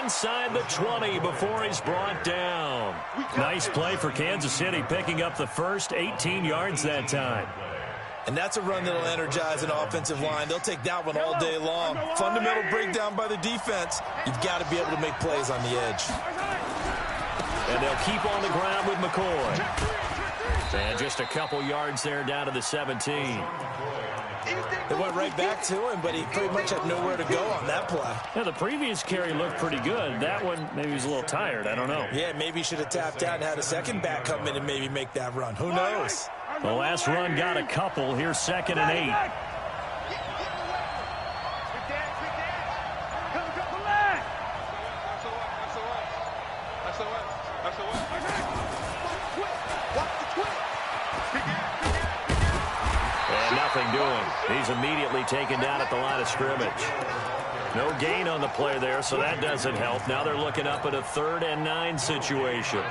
inside the 20 before he's brought down. Nice play for Kansas City, picking up the first 18 yards that time. And that's a run that'll energize an offensive line. They'll take that one all day long. Fundamental breakdown by the defense. You've got to be able to make plays on the edge. And they'll keep on the ground with McCoy. And just a couple yards there down to the 17. They went right back to him, but he pretty much had nowhere to go on that play. Yeah, the previous carry looked pretty good. That one, maybe he's a little tired. I don't know. Yeah, maybe he should have tapped out and had a second back come in and maybe make that run. Who knows? The last run got a couple. Here's 2nd and 8. And nothing doing. He's immediately taken down at the line of scrimmage. No gain on the play there, so that doesn't help. Now they're looking up at a 3rd and 9 situation.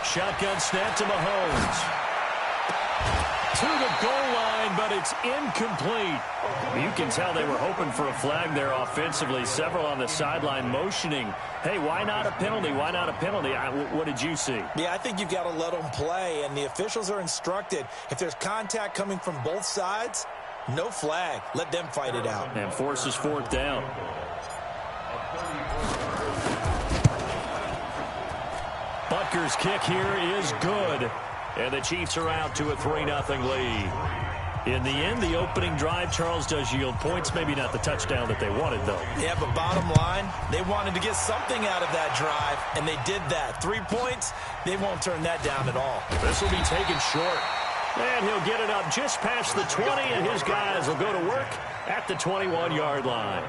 Shotgun snap to Mahomes. To the goal line, but it's incomplete. You can tell they were hoping for a flag there offensively. Several on the sideline motioning, hey, why not a penalty? Why not a penalty? What did you see? Yeah, I think you've got to let them play, and the officials are instructed. If there's contact coming from both sides, no flag. Let them fight it out. And forces 4th down. Butker's kick here is good. And the Chiefs are out to a 3-0 lead. In the end, the opening drive, Charles, does yield points. Maybe not the touchdown that they wanted, though. Yeah, but bottom line, they wanted to get something out of that drive, and they did that. 3 points, they won't turn that down at all. This will be taken short. And he'll get it up just past the 20, and his guys will go to work at the 21-yard line.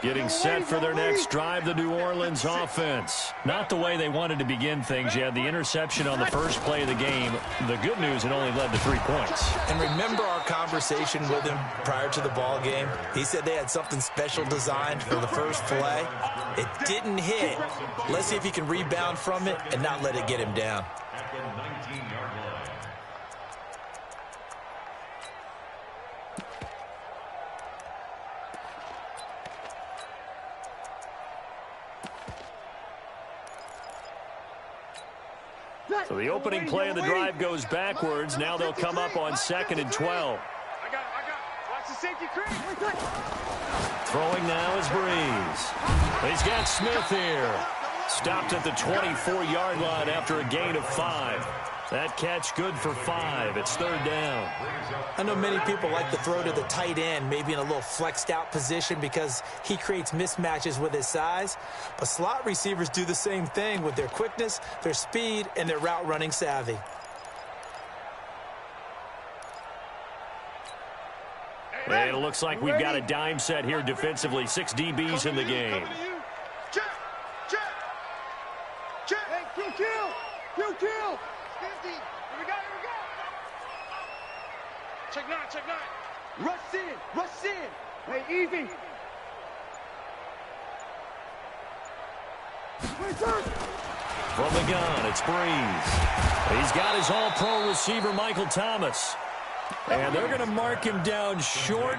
Getting set for their next drive, the New Orleans offense. Not the way they wanted to begin things. You had the interception on the first play of the game. The good news, it only led to 3 points. And remember our conversation with him prior to the ball game? He said they had something special designed for the first play. It didn't hit. Let's see if he can rebound from it and not let it get him down. So the opening play of the drive goes backwards. Now they'll come up on 2nd and 12. I got it. Watch the safety creep. Throwing now is Breeze. He's got Smith here. Stopped at the 24-yard line after a gain of 5. That catch good for 5. It's 3rd down. I know many people like to throw to the tight end, maybe in a little flexed out position because he creates mismatches with his size. But slot receivers do the same thing with their quickness, their speed, and their route running savvy. And it looks like we've got a dime set here defensively. 6 DBs in the game. Check. Hey, kill. 50. Here we go. Check 9. Rush in. Hey, easy. From the gun, it's Breeze. He's got his all-pro receiver, Michael Thomas. And they're going to mark him down short,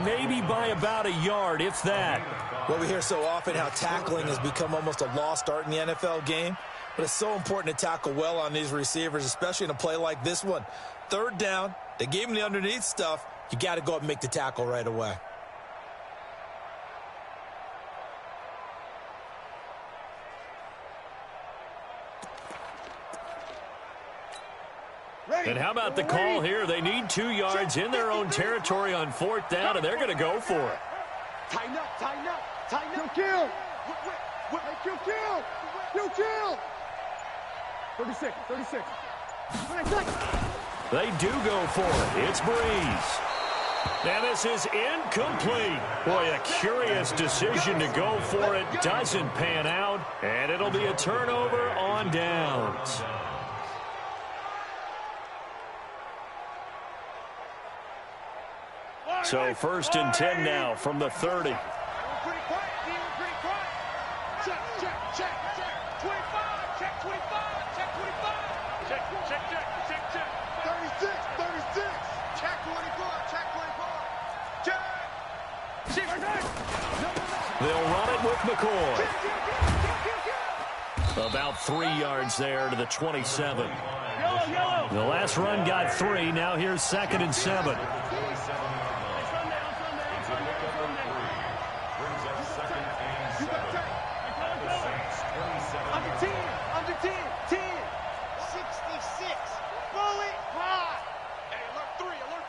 maybe by about a yard, if that. Well, we hear so often how tackling has become almost a lost art in the NFL game. But it's so important to tackle well on these receivers, especially in a play like this one. 3rd down, they gave him the underneath stuff. You got to go up and make the tackle right away. And how about the call here? They need 2 yards in their own territory on 4th down, and they're going to go for it. Tighten up. Kill. 36. They do go for it. It's Breeze. And this is incomplete. Boy, a curious decision to go for it. Doesn't pan out, and it'll be a turnover on downs. So 1st and 10 now from the 30. Pretty quiet, pretty quiet. Check, check, check, check. 25, check 25, check 25. Check, check, check, check, check. 36, 36. Check 24, check 24. Check. They'll run it with McCoy. About 3 yards there to the 27. The last run got 3. Now here's 2nd and 7. Under 10, 10. 66. Bullet high. Hey, alert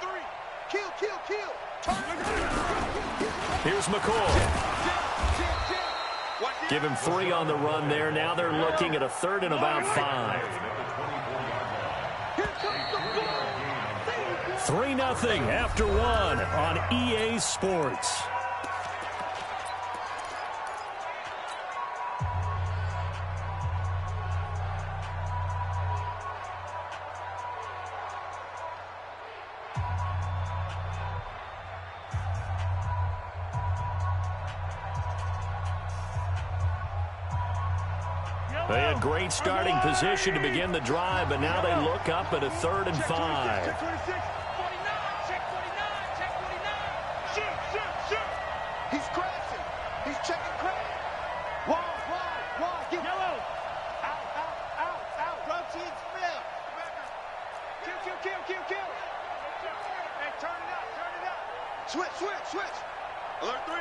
3. Kill, kill, kill. Here's McCoy. Give him 3 on the run there. Now they're looking at a 3rd and about 5. 3-0 after 1 on EA Sports. They had great starting position to begin the drive, but now they look up at a 3rd and 5. Check 26, 49, check 49, check 49. Shoot, shoot, shoot. He's crashing. He's checking crash. Wide. Get yellow. Out. Routine spell. Kill. Hey, turn it up. Switch. Alert 3.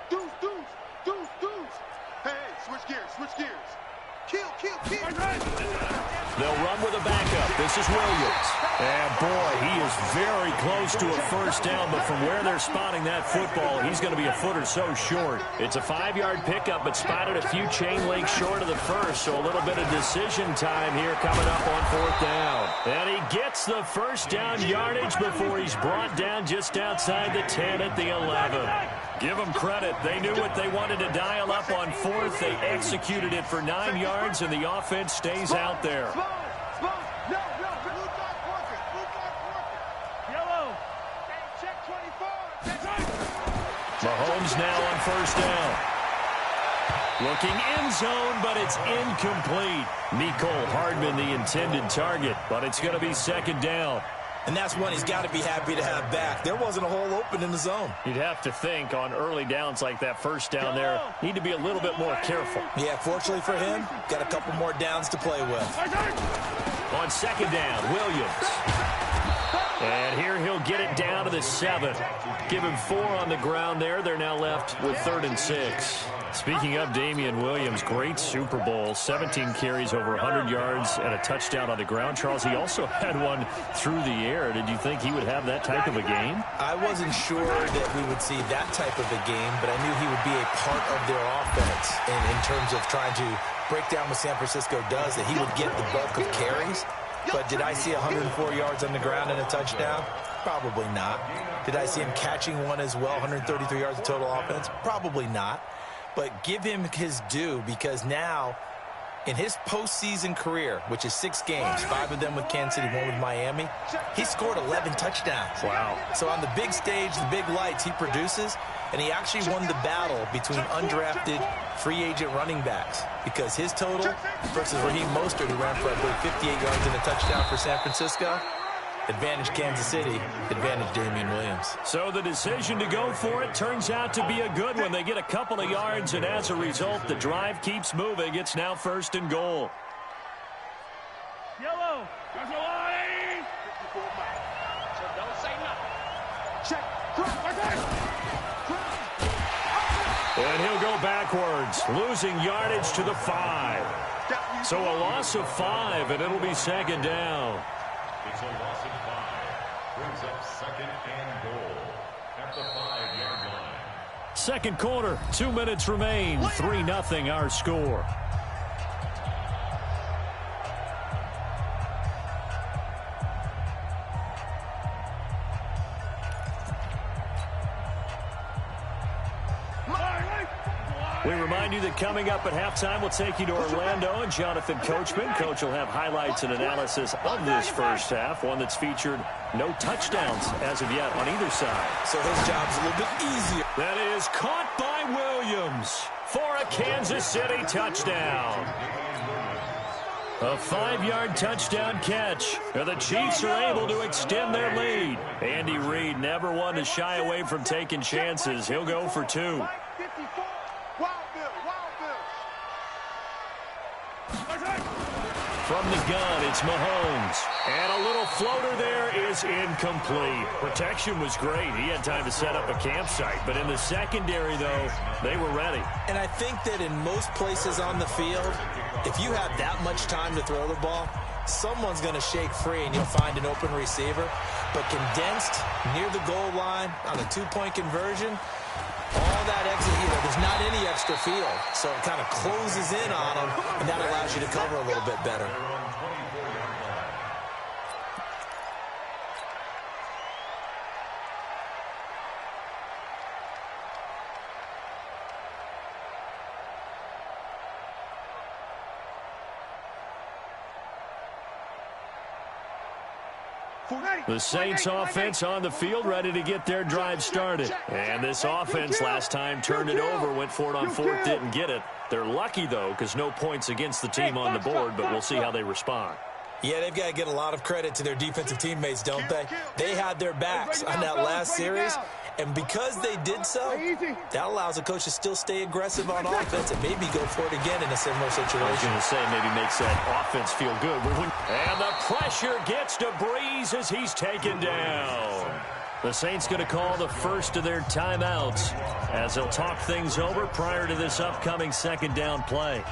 Deuce. Hey, switch gears. Kill. They'll run with a backup. This is Williams. And boy, he is very close to a 1st down, but from where they're spotting that football, he's going to be a foot or so short. It's a 5-yard pickup, but spotted a few chain links short of the 1st, so a little bit of decision time here coming up on 4th down. And he gets the 1st down yardage before he's brought down just outside the 10 at the 11. Give them credit. They knew what they wanted to dial up on 4th. They executed it for 9 yards, and the offense stays out there. Mahomes now on 1st down. Looking end zone, but it's incomplete. Mecole Hardman, the intended target, but it's going to be 2nd down. And that's one he's got to be happy to have back. There wasn't a hole open in the zone. You'd have to think on early downs like that 1st down there, need to be a little bit more careful. Yeah, fortunately for him, got a couple more downs to play with. On 2nd down, Williams. And here he'll get it down to the 7. Give him 4 on the ground there. They're now left with 3rd and 6. Speaking of Damian Williams, great Super Bowl, 17 carries, over 100 yards, and a touchdown on the ground. Charles, he also had one through the air. Did you think he would have that type of a game? I wasn't sure that we would see that type of a game, but I knew he would be a part of their offense in terms of trying to break down what San Francisco does, that he would get the bulk of carries. But did I see 104 yards on the ground and a touchdown? Probably not. Did I see him catching one as well, 133 yards of total offense? Probably not. But give him his due, because now in his postseason career, which is 6 games, 5 of them with Kansas City, 1 with Miami, he scored 11 touchdowns. Wow. So on the big stage, the big lights, he produces, and he actually won the battle between undrafted free agent running backs, because his total versus Raheem Mostert, who ran for, I believe, 58 yards and a touchdown for San Francisco, advantage Kansas City, advantage Damian Williams. So the decision to go for it turns out to be a good one. They get a couple of yards, and as a result, the drive keeps moving. It's now 1st and goal. Yellow. There's a line. Don't say nothing. Check. And he'll go backwards, losing yardage to the 5. So a loss of 5, and it'll be 2nd down. It's a loss of 5. Brings up 2nd and goal at the 5-yard line. 2nd quarter, 2 minutes remain. 3-0 our score. We remind you that coming up at halftime, we'll take you to Orlando and Jonathan Coachman. Coach will have highlights and analysis of this first half, one that's featured no touchdowns as of yet on either side. So his job's a little bit easier. That is caught by Williams for a Kansas City touchdown. A 5-yard touchdown catch. The Chiefs are able to extend their lead. Andy Reid never one to shy away from taking chances. He'll go for 2. From the gun, it's Mahomes. And a little floater there is incomplete. Protection was great. He had time to set up a campsite. But in the secondary, though, they were ready. And I think that in most places on the field, if you have that much time to throw the ball, someone's going to shake free and you'll find an open receiver. But condensed near the goal line on a 2-point conversion, all that exit, there's not any extra field. So it kind of closes in on them, and that allows you to cover a little bit better. The Saints offense on the field, ready to get their drive started. And this offense last time turned it over, went for it on 4th, didn't get it. They're lucky, though, because no points against the team on the board, but we'll see how they respond. Yeah, they've got to get a lot of credit to their defensive teammates, don't they? They had their backs on that last series, and because they did so, that allows the coach to still stay aggressive on offense and maybe go for it again in a similar situation. I was going to say maybe makes that offense feel good. And the pressure gets to Breeze as he's taken down. The Saints going to call the first of their timeouts as they'll talk things over prior to this upcoming second down play.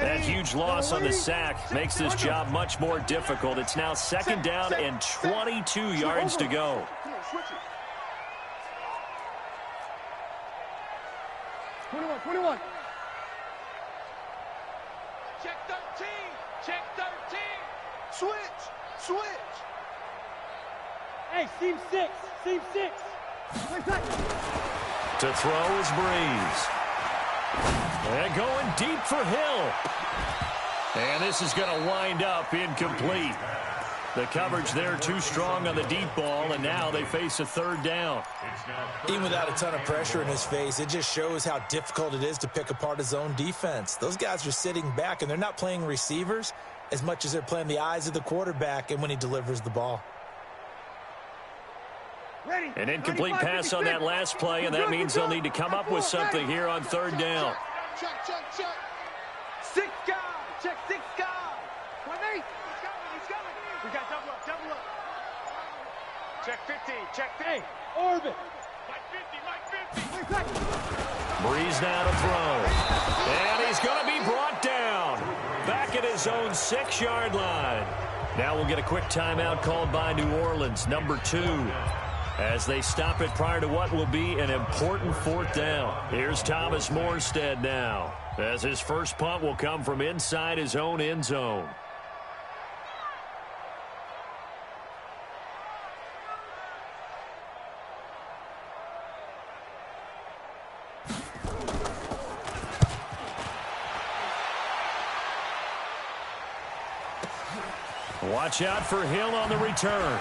That huge loss on the sack makes this job much more difficult. It's now second down and 22 yards to go. Check 13. Check 13. Switch. Hey, seam 6. To throw is Breeze. And going deep for Hill. And this is going to wind up incomplete. The coverage there too strong on the deep ball, and now they face a third down. Even without a ton of pressure in his face, it just shows how difficult it is to pick apart his own defense. Those guys are sitting back, and they're not playing receivers as much as they're playing the eyes of the quarterback and when he delivers the ball. An incomplete pass on that last play, and that means they'll need to come up with something here on third down. Check. 6 guys. Check 6 guys. Come on, Nate. He's coming. We got double up. Check 15. Check 8. Orbit. Mike 50. Breeze now to throw. And he's going to be brought down. Back at his own 6-yard line. Now we'll get a quick timeout called by New Orleans, number 2. As they stop it prior to what will be an important 4th down. Here's Thomas Morstead now, as his first punt will come from inside his own end zone. Watch out for Hill on the return.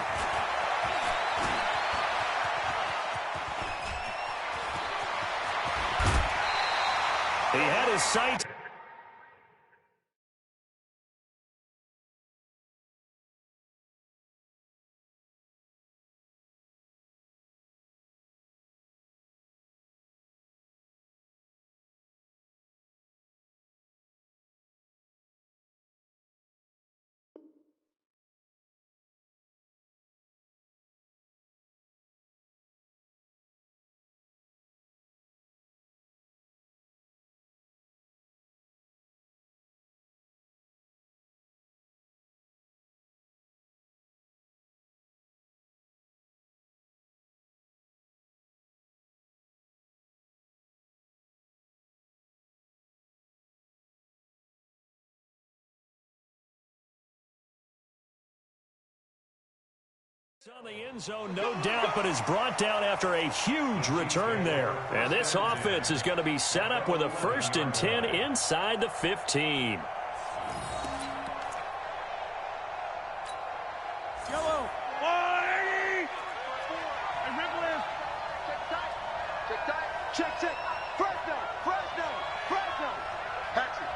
He had his sight. On the end zone, no doubt, but is brought down after a huge return there. And this offense is going to be set up with a 1st and 10 inside the 15. Yellow. 180. And ripple is. Check tight. Check tight. Check. Fresno. Hatchet.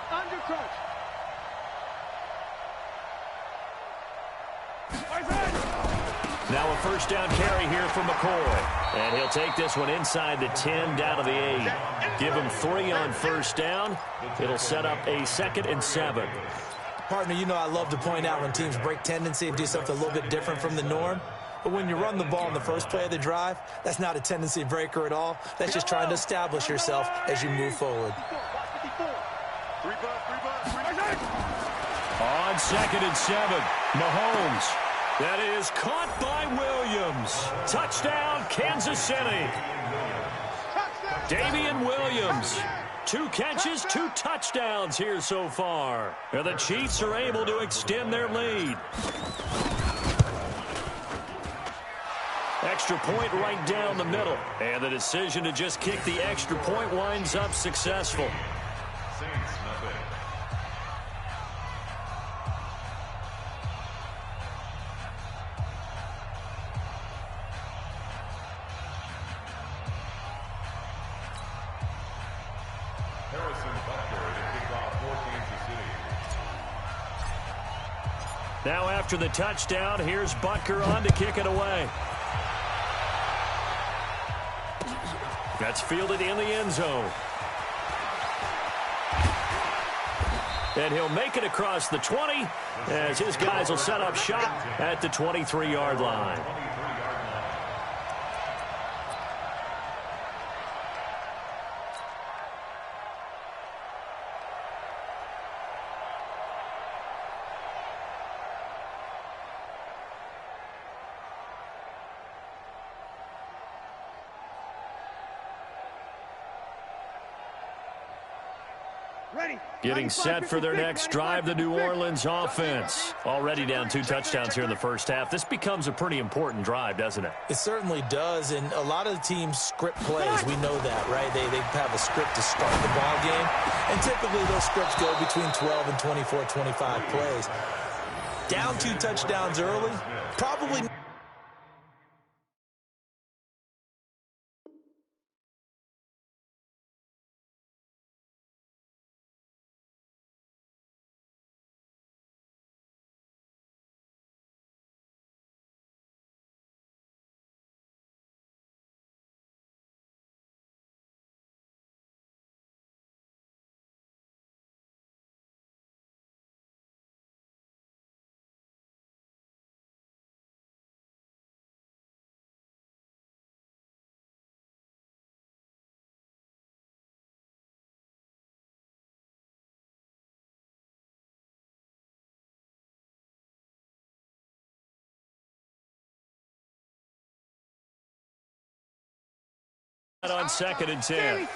Undercrush. Now a 1st down carry here for McCoy. And he'll take this one inside the 10 down to the 8. Give him 3 on 1st down. It'll set up a 2nd and 7. Partner, you know I love to point out when teams break tendency and do something a little bit different from the norm. But when you run the ball in the first play of the drive, that's not a tendency breaker at all. That's just trying to establish yourself as you move forward. On 2nd and 7, Mahomes. That is caught by Williams. Touchdown, Kansas City. Damian Williams. 2 catches, 2 touchdowns here so far. And the Chiefs are able to extend their lead. Extra point right down the middle. And the decision to just kick the extra point winds up successful. Now after the touchdown, here's Butker on to kick it away. That's fielded in the end zone. And he'll make it across the 20 as his guys will set up shop at the 23-yard line. Getting set for their next drive, the New Orleans offense. Already down 2 touchdowns here in the first half. This becomes a pretty important drive, doesn't it? It certainly does, and a lot of the teams script plays. We know that, right? They have a script to start the ball game, and typically those scripts go between 12 and 24, 25 plays. Down 2 touchdowns early, probably... On 2nd and 10. Sammy.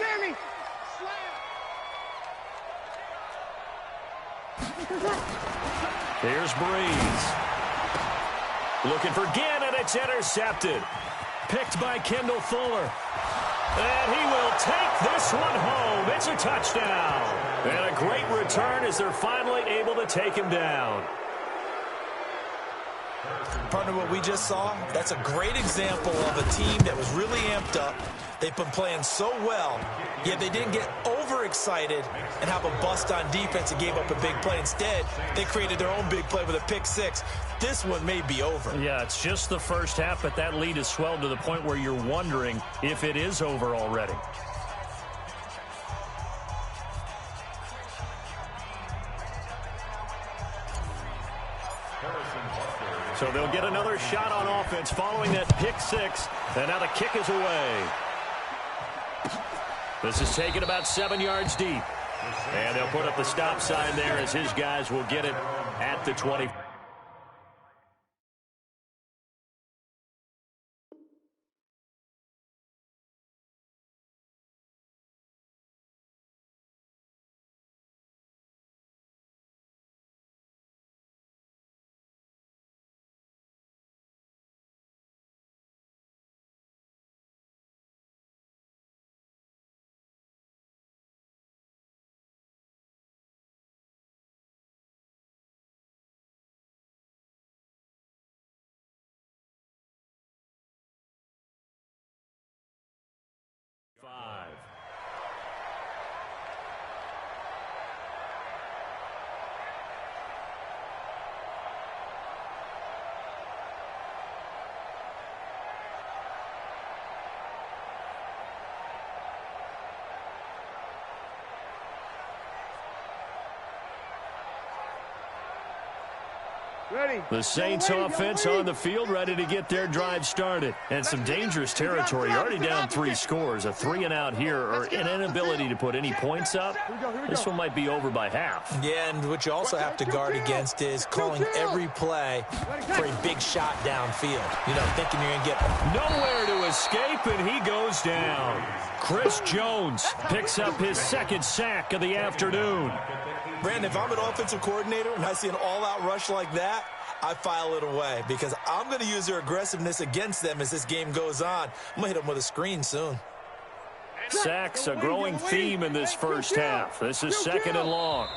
Here's Breeze. Looking for Ginn, and it's intercepted. Picked by Kendall Fuller. And he will take this one home. It's a touchdown. And a great return as they're finally able to take him down. Partner, what we just saw, that's a great example of a team that was really amped up. They've been playing so well, yet they didn't get overexcited and have a bust on defense and gave up a big play. Instead, they created their own big play with a pick 6. This one may be over. Yeah, it's just the first half, but that lead has swelled to the point where you're wondering if it is over already. So they'll get another shot on offense following that pick 6, and now the kick is away. This is taken about 7 yards deep. And they'll put up the stop sign there as his guys will get it at the 20. The Saints offense on the field, ready to get their drive started. And some dangerous territory. You're already down 3 scores. A 3-and-out here, or an inability to put any points up. This one might be over by half. Yeah, and what you also have to guard against is calling every play for a big shot downfield. You know, thinking you're going to get nowhere to escape, and he goes down. Chris Jones picks up his 2nd sack of the afternoon. Brandon, if I'm an offensive coordinator and I see an all-out rush like that, I file it away because I'm going to use their aggressiveness against them as this game goes on. I'm going to hit them with a screen soon. Sacks, a growing theme in this first half. This is 2nd and long.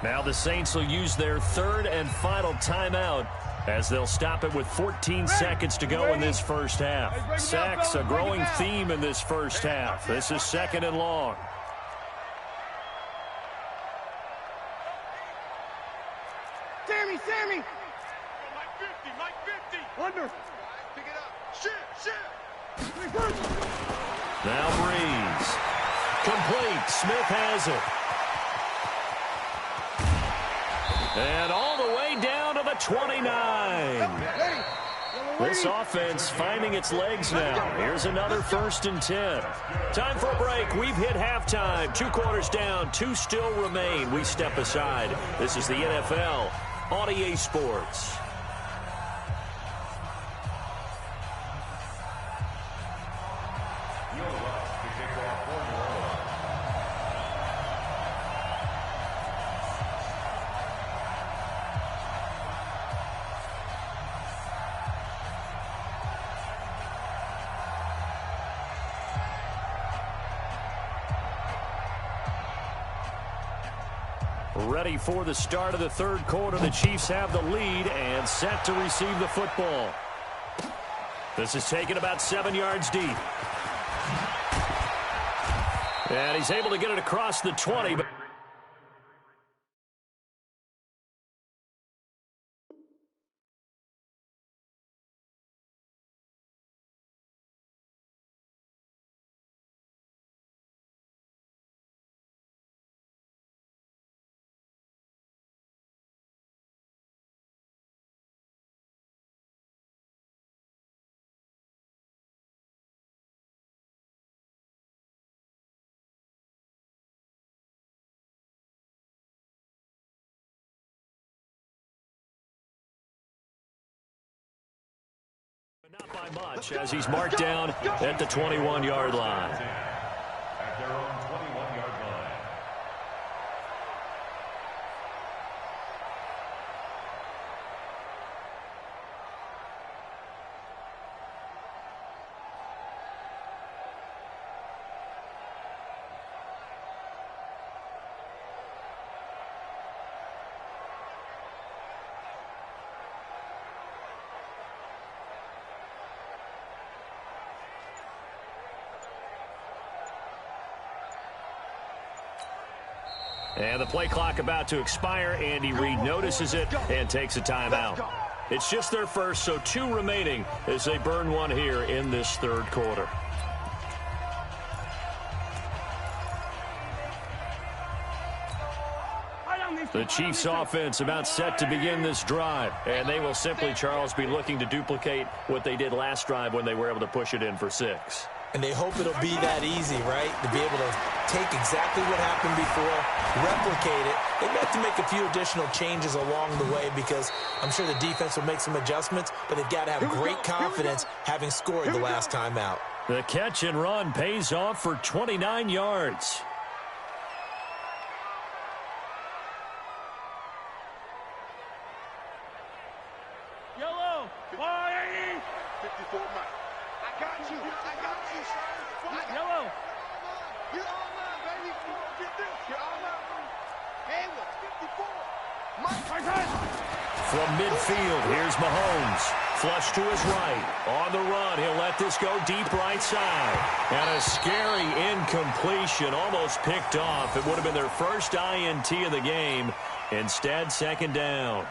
Now the Saints will use their 3rd and final timeout as they'll stop it with 14 seconds to go in this first half. Sacks, a growing theme in this first half. This is 2nd and long. Sammy! Mike 50! Under! Pick it up! Shift! Now Breeze. Complete. Smith has it. And all the way down to the 29. This offense finding its legs now. Here's another 1st and 10. Time for a break. We've hit halftime. 2 quarters down. 2 still remain. We step aside. This is the NFL on EA Sports. Ready for the start of the 3rd quarter. The Chiefs have the lead and set to receive the football. This is taken about 7 yards deep. And he's able to get it across the 20. But not by much as he's marked down at the 21-yard line. At their own 21-yard line. And the play clock about to expire. Andy Reid notices it and takes a timeout. It's just their first, so 2 remaining as they burn 1 here in this 3rd quarter. The Chiefs offense about set to begin this drive, and they will simply, Charles, be looking to duplicate what they did last drive when they were able to push it in for 6. And they hope it'll be that easy, right? To be able to take exactly what happened before, replicate it. They have to make a few additional changes along the way because I'm sure the defense will make some adjustments, but they've got to have great confidence having scored the last time out. The catch and run pays off for 29 yards. Yellow, 180. 54 Mike. I got you. Yellow. You're all mine, baby. Get this. You're all mine. Hayward, 54. Mike. From midfield, here's Mahomes. Flush to his right. On the run, he'll let this go deep right side. And a scary incompletion, almost picked off. It would have been their first INT of the game. Instead, 2nd down.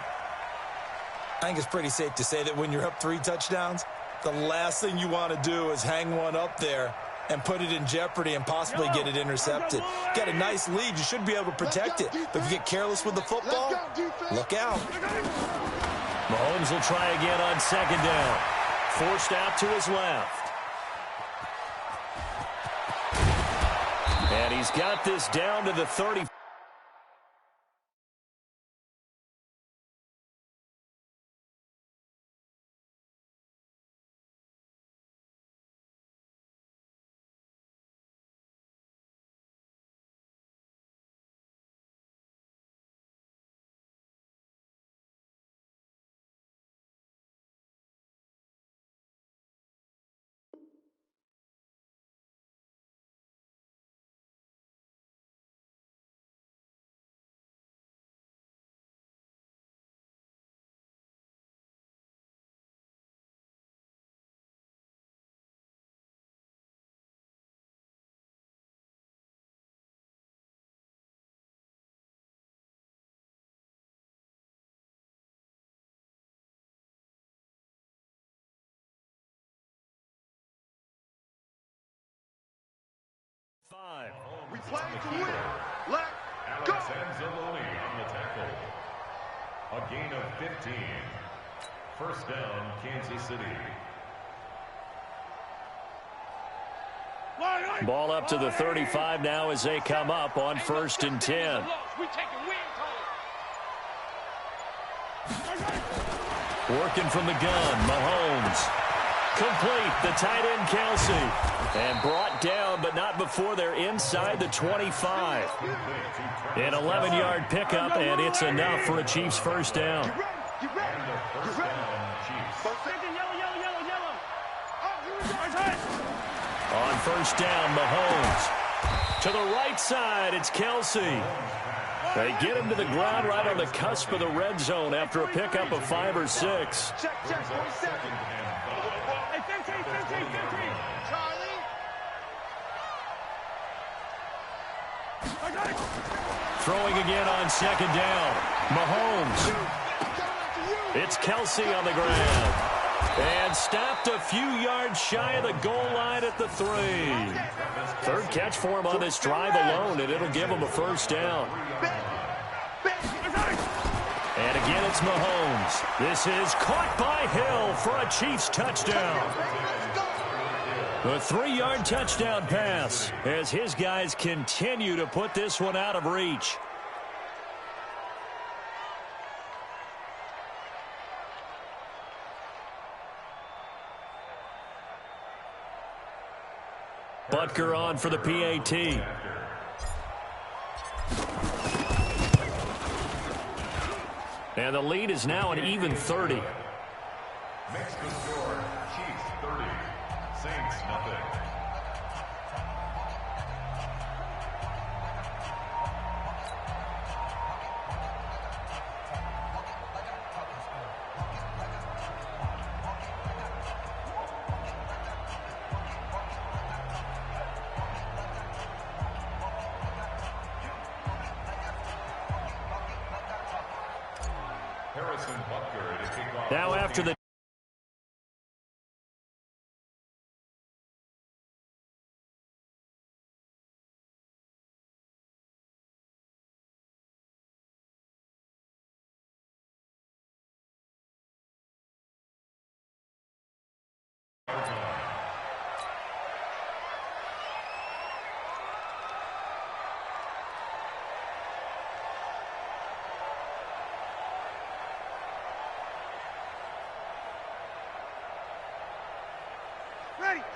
I think it's pretty safe to say that when you're up 3 touchdowns, the last thing you want to do is hang one up there and put it in jeopardy and possibly get it intercepted. Got a nice lead. You should be able to protect it. But if you get careless with the football, look out. Mahomes will try again on second down. Forced out to his left. And he's got this down to the 30. We play to win. Let's go. Anzalone on the tackle. A gain of 15. First down, Kansas City. Ball up to the 35 now as they come up on 1st and 10. Working from the gun, Mahomes. Complete, the tight end Kelsey. And brought down, but not before they're inside the 25. An 11-yard pickup, and it's enough for a Chiefs first down. On 1st down, Mahomes. To the right side, it's Kelsey. They get him to the ground right on the cusp of the red zone after a pickup of 5 or 6. Throwing again on 2nd down. Mahomes. It's Kelsey on the ground. And stopped a few yards shy of the goal line at the 3. 3rd catch for him on this drive alone, and it'll give him a first down. And again, it's Mahomes. This is caught by Hill for a Chiefs touchdown. A 3-yard touchdown pass as his guys continue to put this one out of reach. Butker on for the PAT. And the lead is now an even 30. Makes the score, Chiefs 30, Saints nothing. Now after the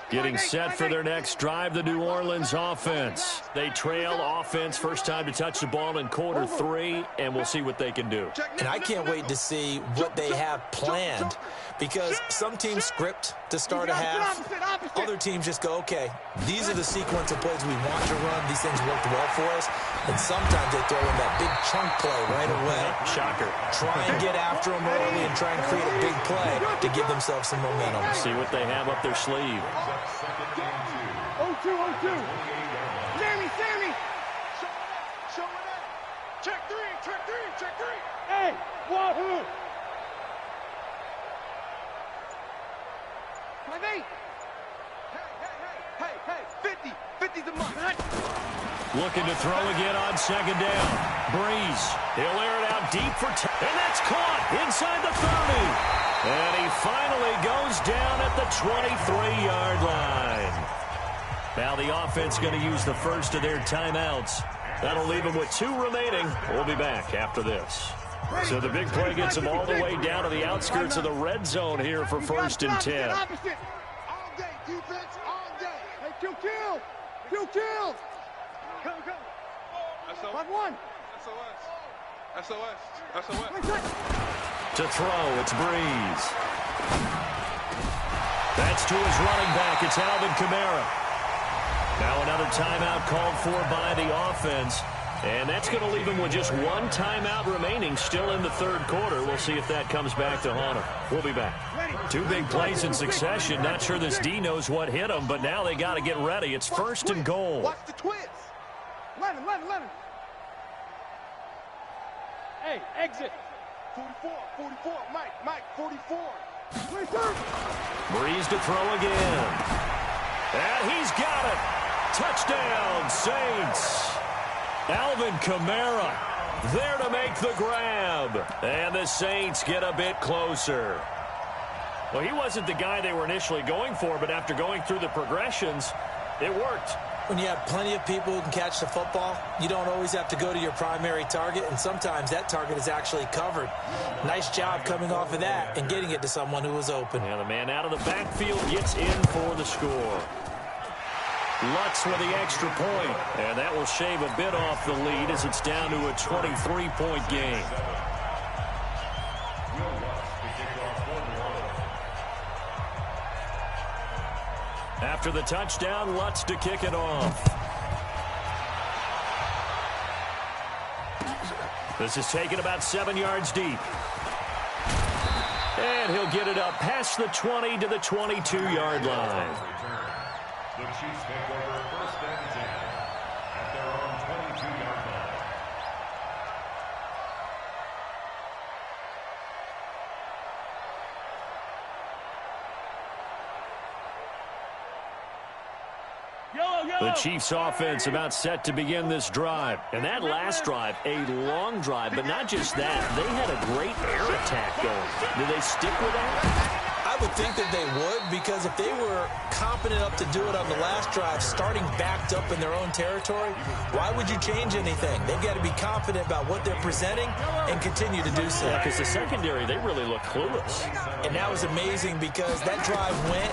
getting set for their next drive, the New Orleans offense. They trail offense, first time to touch the ball in quarter 3, and we'll see what they can do. And I can't wait to see what they have planned, because some teams script to start a half. Other teams just go, okay, these are the sequence of plays we want to run. These things worked well for us. And sometimes they throw in that big chunk play right away. Shocker. Try and get after them early and try and create a big play to give themselves some momentum. See what they have up their sleeve. 0-2, 0-2. Sammy. Show it up. Check 3. Hey, Wahoo. 5-8. Hey. 50. 50's the mark. Looking to throw again on second down. Breeze. He'll air it out deep for and that's caught inside the 30. And he finally goes down at the 23-yard line. Now the offense going to use the first of their timeouts. That'll leave them with 2 remaining. We'll be back after this. So the big play gets them all the way down to the outskirts of the red zone here for 1st and 10. All day, defense, all day. Hey, kill. Come. SOS. 5-1. SOS. To throw, it's Breeze. That's to his running back. It's Alvin Kamara. Now another timeout called for by the offense. And that's going to leave him with just 1 timeout remaining still in the 3rd quarter. We'll see if that comes back to haunt him. We'll be back. 2 big plays in succession. Not sure this D knows what hit him, but now they got to get ready. It's 1st and goal. Watch the twins. 11. Hey, exit. 44. Mike, 44. Breeze to throw again. And he's got it. Touchdown, Saints. Alvin Kamara there to make the grab. And the Saints get a bit closer. Well, he wasn't the guy they were initially going for, but after going through the progressions, it worked. When you have plenty of people who can catch the football, you don't always have to go to your primary target, and sometimes that target is actually covered. Nice job coming off of that and getting it to someone who was open. And the man out of the backfield gets in for the score. Lutz with the extra point, and that will shave a bit off the lead as it's down to a 23-point game. After the touchdown, Lutz to kick it off. This is taken about 7 yards deep. And he'll get it up past the 20 to the 22-yard line. The Chiefs take over 1st and 10 at their own 22-yard line. The Chiefs offense about set to begin this drive. And that last drive, a long drive, but not just that. They had a great air attack going. Do they stick with that? I would think that they would, because if they were competent enough to do it on the last drive, starting backed up in their own territory, why would you change anything? They've got to be confident about what they're presenting and continue to do so. Yeah, because the secondary, they really look clueless. And that was amazing because that drive went,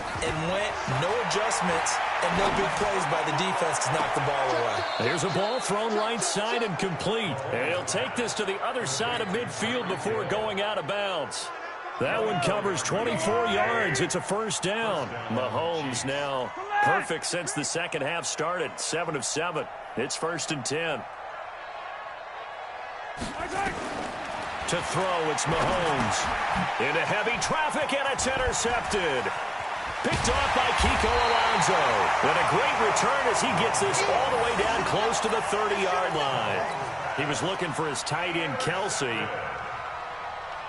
no adjustments, and no big plays by the defense to knock the ball away. There's a ball thrown right side and complete. And he'll take this to the other side of midfield before going out of bounds. That one covers 24 yards. It's a 1st down. Mahomes now perfect since the second half started. 7 of 7. It's 1st and 10. To throw, it's Mahomes. Into heavy traffic, and it's intercepted. Picked off by Kiko Alonso. And a great return as he gets this all the way down close to the 30-yard line. He was looking for his tight end, Kelsey.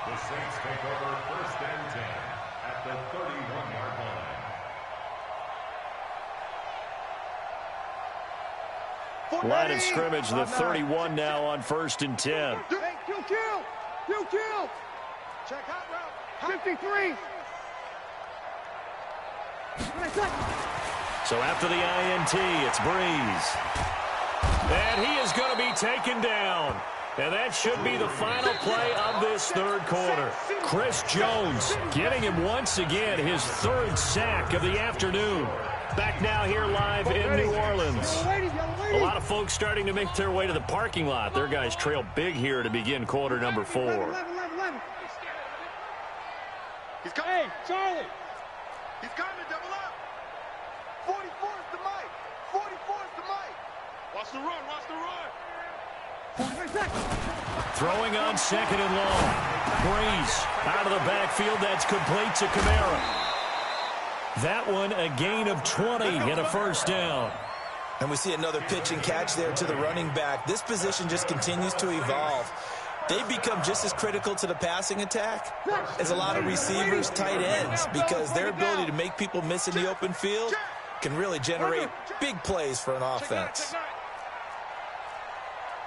The Saints take over 1st and 10 at the 31-yard line. Line of scrimmage, the 31 now on 1st and 10. Hey, kill. Check out route. 53. So after the INT, it's Breeze. And he is going to be taken down. And that should be the final play of this 3rd quarter. Chris Jones getting him once again his 3rd sack of the afternoon. Back now here live in New Orleans. A lot of folks starting to make their way to the parking lot. Their guys trail big here to begin quarter number 4. He's coming. Hey, Charlie. He's coming to double up. 44 is the mic. 44 is the mic. Watch the run. Throwing on 2nd and long. Breeze out of the backfield. That's complete to Kamara. That one a gain of 20 and a 1st down. And we see another pitch and catch there to the running back. This position just continues to evolve. They become just as critical to the passing attack as a lot of receivers, tight ends, because their ability to make people miss in the open field can really generate big plays for an offense.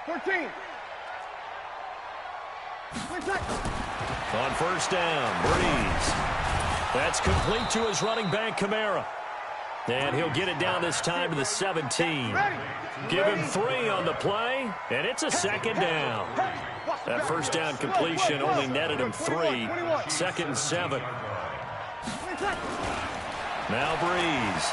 14. On first down, Breeze. That's complete to his running back, Kamara. And he'll get it down this time to the 17. Give him 3 on the play, and it's a second down. That first down completion only netted him 3. 2nd and 7. Now Breeze.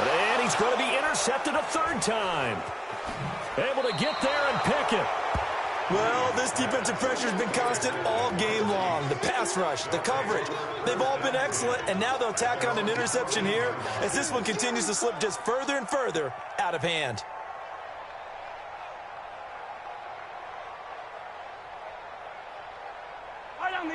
And he's going to be intercepted a 3rd time. Able to get there and pick it. Well, this defensive pressure has been constant all game long. The pass rush, the coverage, they've all been excellent, and now they'll tack on an interception here as this one continues to slip just further and further out of hand.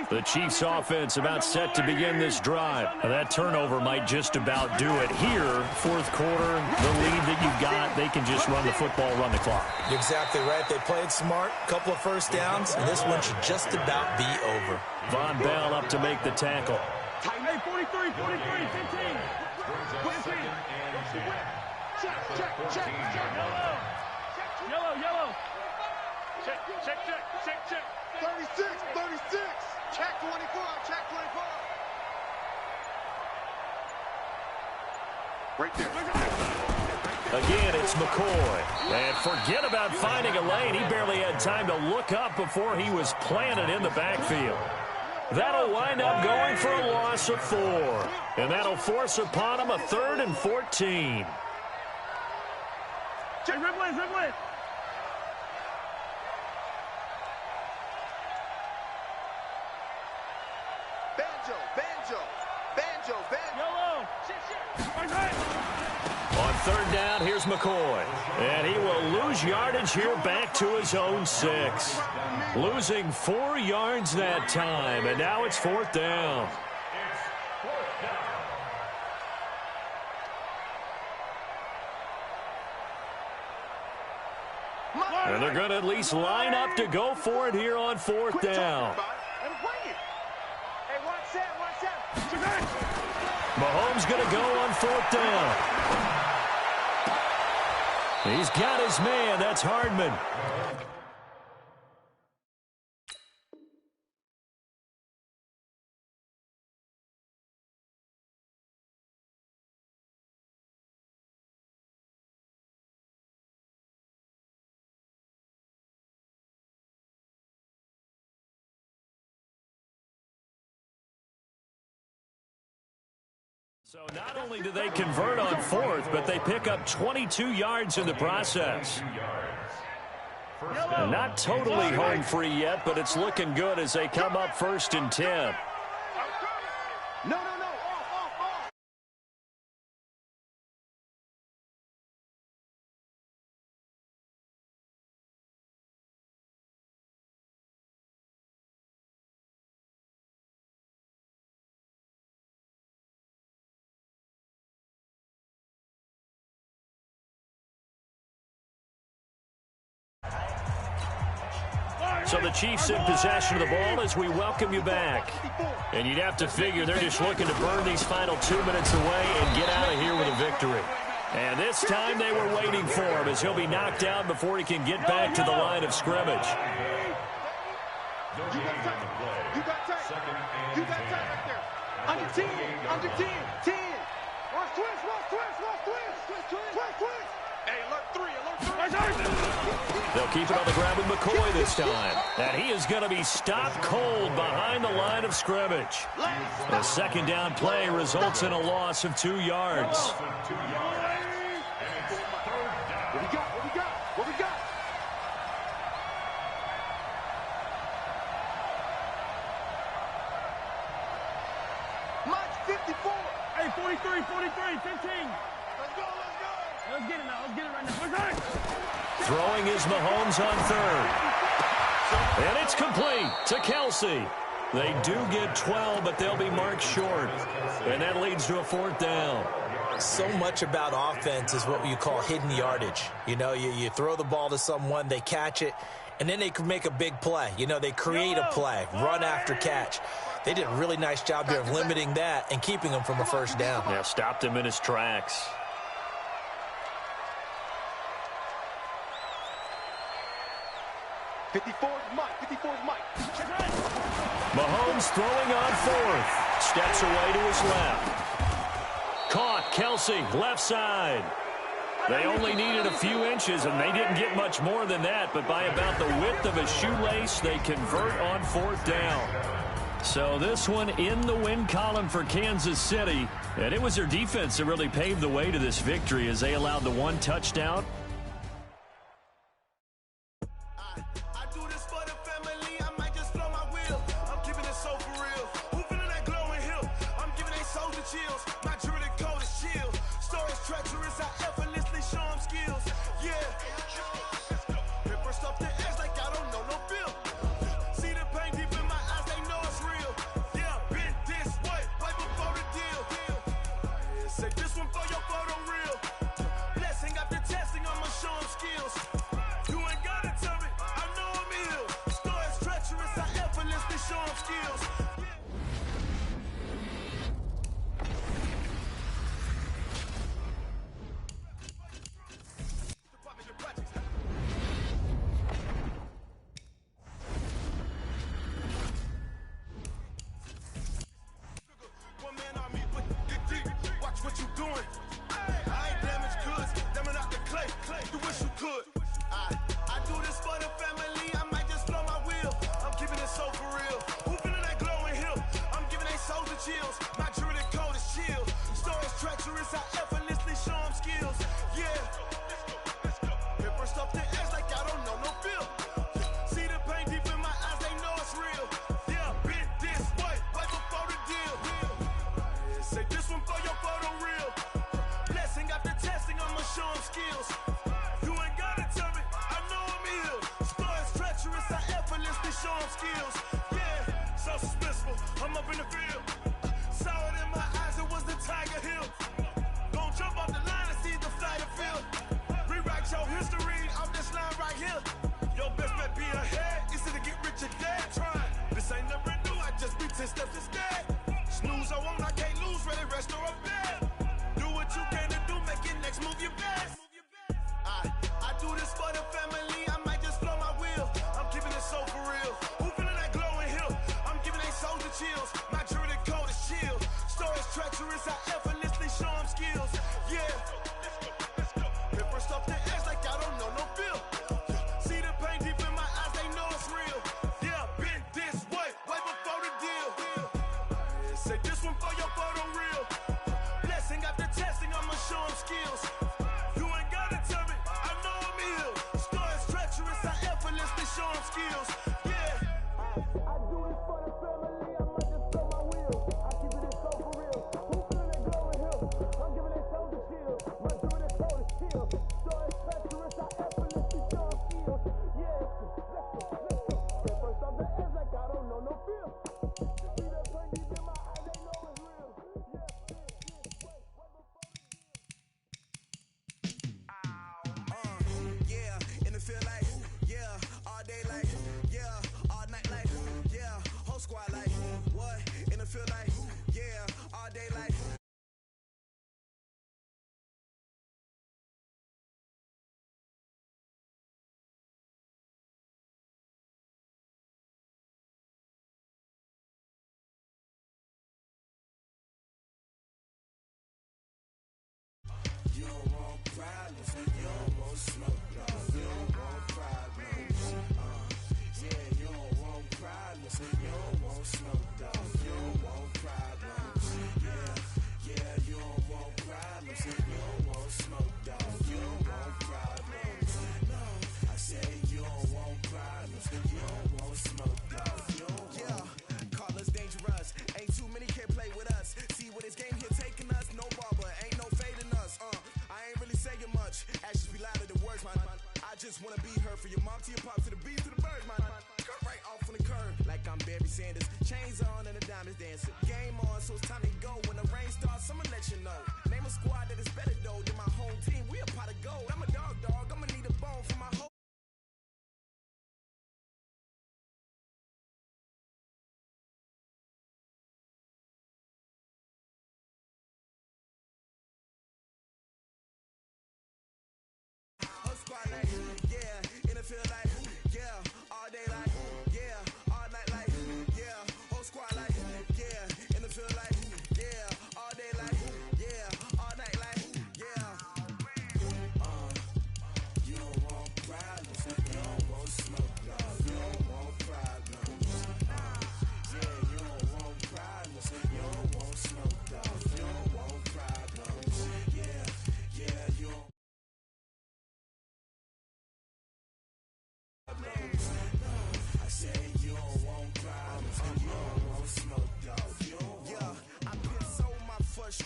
The Chiefs offense about set to begin this drive. That turnover might just about do it here. 4th quarter, the lead that you've got, they can just run the football, run the clock. You're exactly right. They played smart, couple of first downs, and this one should just about be over. Von Bell up to make the tackle. Hey, 43, 15. 15. Check. Yellow. Check. 36. Check 24. Right there. Again, it's McCoy. And forget about finding a lane. He barely had time to look up before he was planted in the backfield. That'll wind up going for a loss of 4. And that'll force upon him a 3rd and 14. Check, Ripley. Banjo. Yellow. On 3rd down, here's McCoy. And he will lose yardage here back to his own 6. Losing 4 yards that time, and now it's 4th down. And they're going to at least line up to go for it here on 4th down. Mahomes going to go on 4th down. He's got his man. That's Hardman. So not only do they convert on 4th, but they pick up 22 yards in the process. Not totally home free yet, but it's looking good as they come up 1st and 10. No. So the Chiefs in possession of the ball as we welcome you back. And you'd have to figure they're just looking to burn these final 2 minutes away and get out of here with a victory. And this time they were waiting for him as he'll be knocked down before he can get back to the line of scrimmage. You got time right there. Under 10. 10. Watch twist. Hey, alert 3. They'll keep it on the ground with McCoy this time. And he is going to be stopped cold behind the line of scrimmage. The 2nd down play results in a loss of 2 yards. What we got? Mike's 54. Hey, 43, 15. Let's go. Let's get it right now. Throwing is Mahomes on 3rd. And it's complete to Kelsey. They do get 12, but they'll be marked short. And that leads to a 4th down. So much about offense is what you call hidden yardage. You know, you throw the ball to someone, they catch it, and then they could make a big play. You know, they create a play, run after catch. They did a really nice job there of limiting that and keeping him from a first down. Yeah, stopped him in his tracks. Mahomes throwing on fourth. Steps away to his left. Caught, Kelsey, left side. They only needed a few inches, and they didn't get much more than that, but by about the width of a shoelace, they convert on fourth down. So this one in the win column for Kansas City, and it was their defense that really paved the way to this victory as they allowed the one touchdown.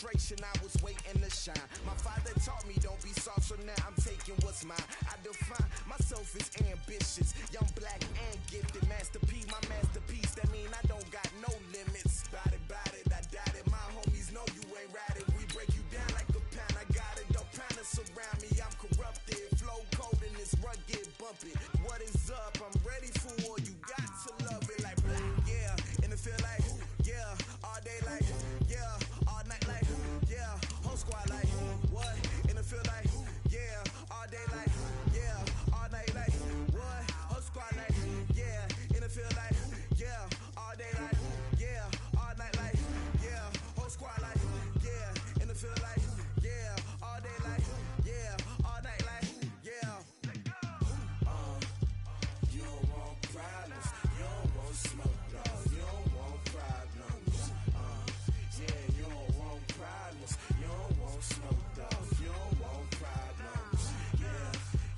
frustration, I was waiting to shine. My father taught me don't be soft, so now I'm taking what's mine. I define myself as ambitious, young, black, and gifted. Master P, my masterpiece, that mean I don't got no limits. Bout it, I doubt it. My homies know you ain't ratted. We break you down like a pound. I got it, don't pound us around me. I'm corrupted, flow cold and this rugged, bumpy. What is up? I'm ready for war. You got to love it like yeah, and it feel like yeah, all day like yeah, all night like yeah, whole squad like what? And it feel like yeah, all day like yeah, all night like what? Whole squad like yeah, and it feel like yeah, all day like yeah, all night like yeah, whole squad like yeah, and it feel like yeah, all day like yeah, all night like yeah. You don't want problems, you don't want smoke, dog. You don't want problems. Yeah, you don't want problems, you don't want smoke, dog. You don't want problems.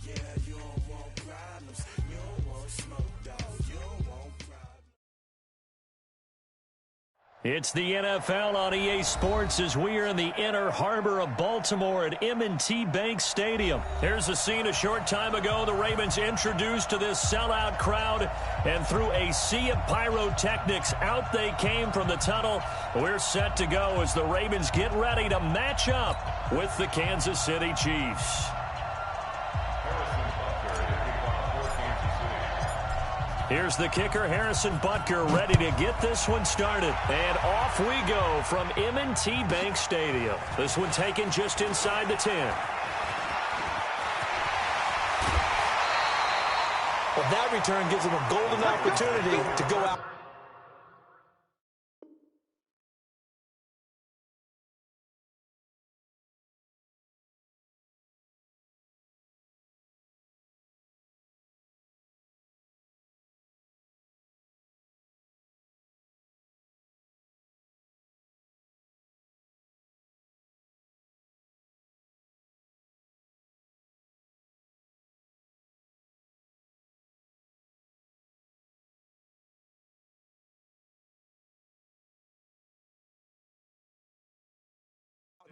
Yeah, you don't want problems, you don't want smoke, dog. You don't want problems. It's the NFL on EA Sports as we are in the inner harbor of Baltimore at M&T Bank Stadium. Here's a scene a short time ago. The Ravens introduced to this sellout crowd, and through a sea of pyrotechnics, out they came from the tunnel. We're set to go as the Ravens get ready to match up with the Kansas City Chiefs. Here's the kicker, Harrison Butker, ready to get this one started. And off we go from M&T Bank Stadium. This one taken just inside the 10. Well, that return gives them a golden opportunity to go out.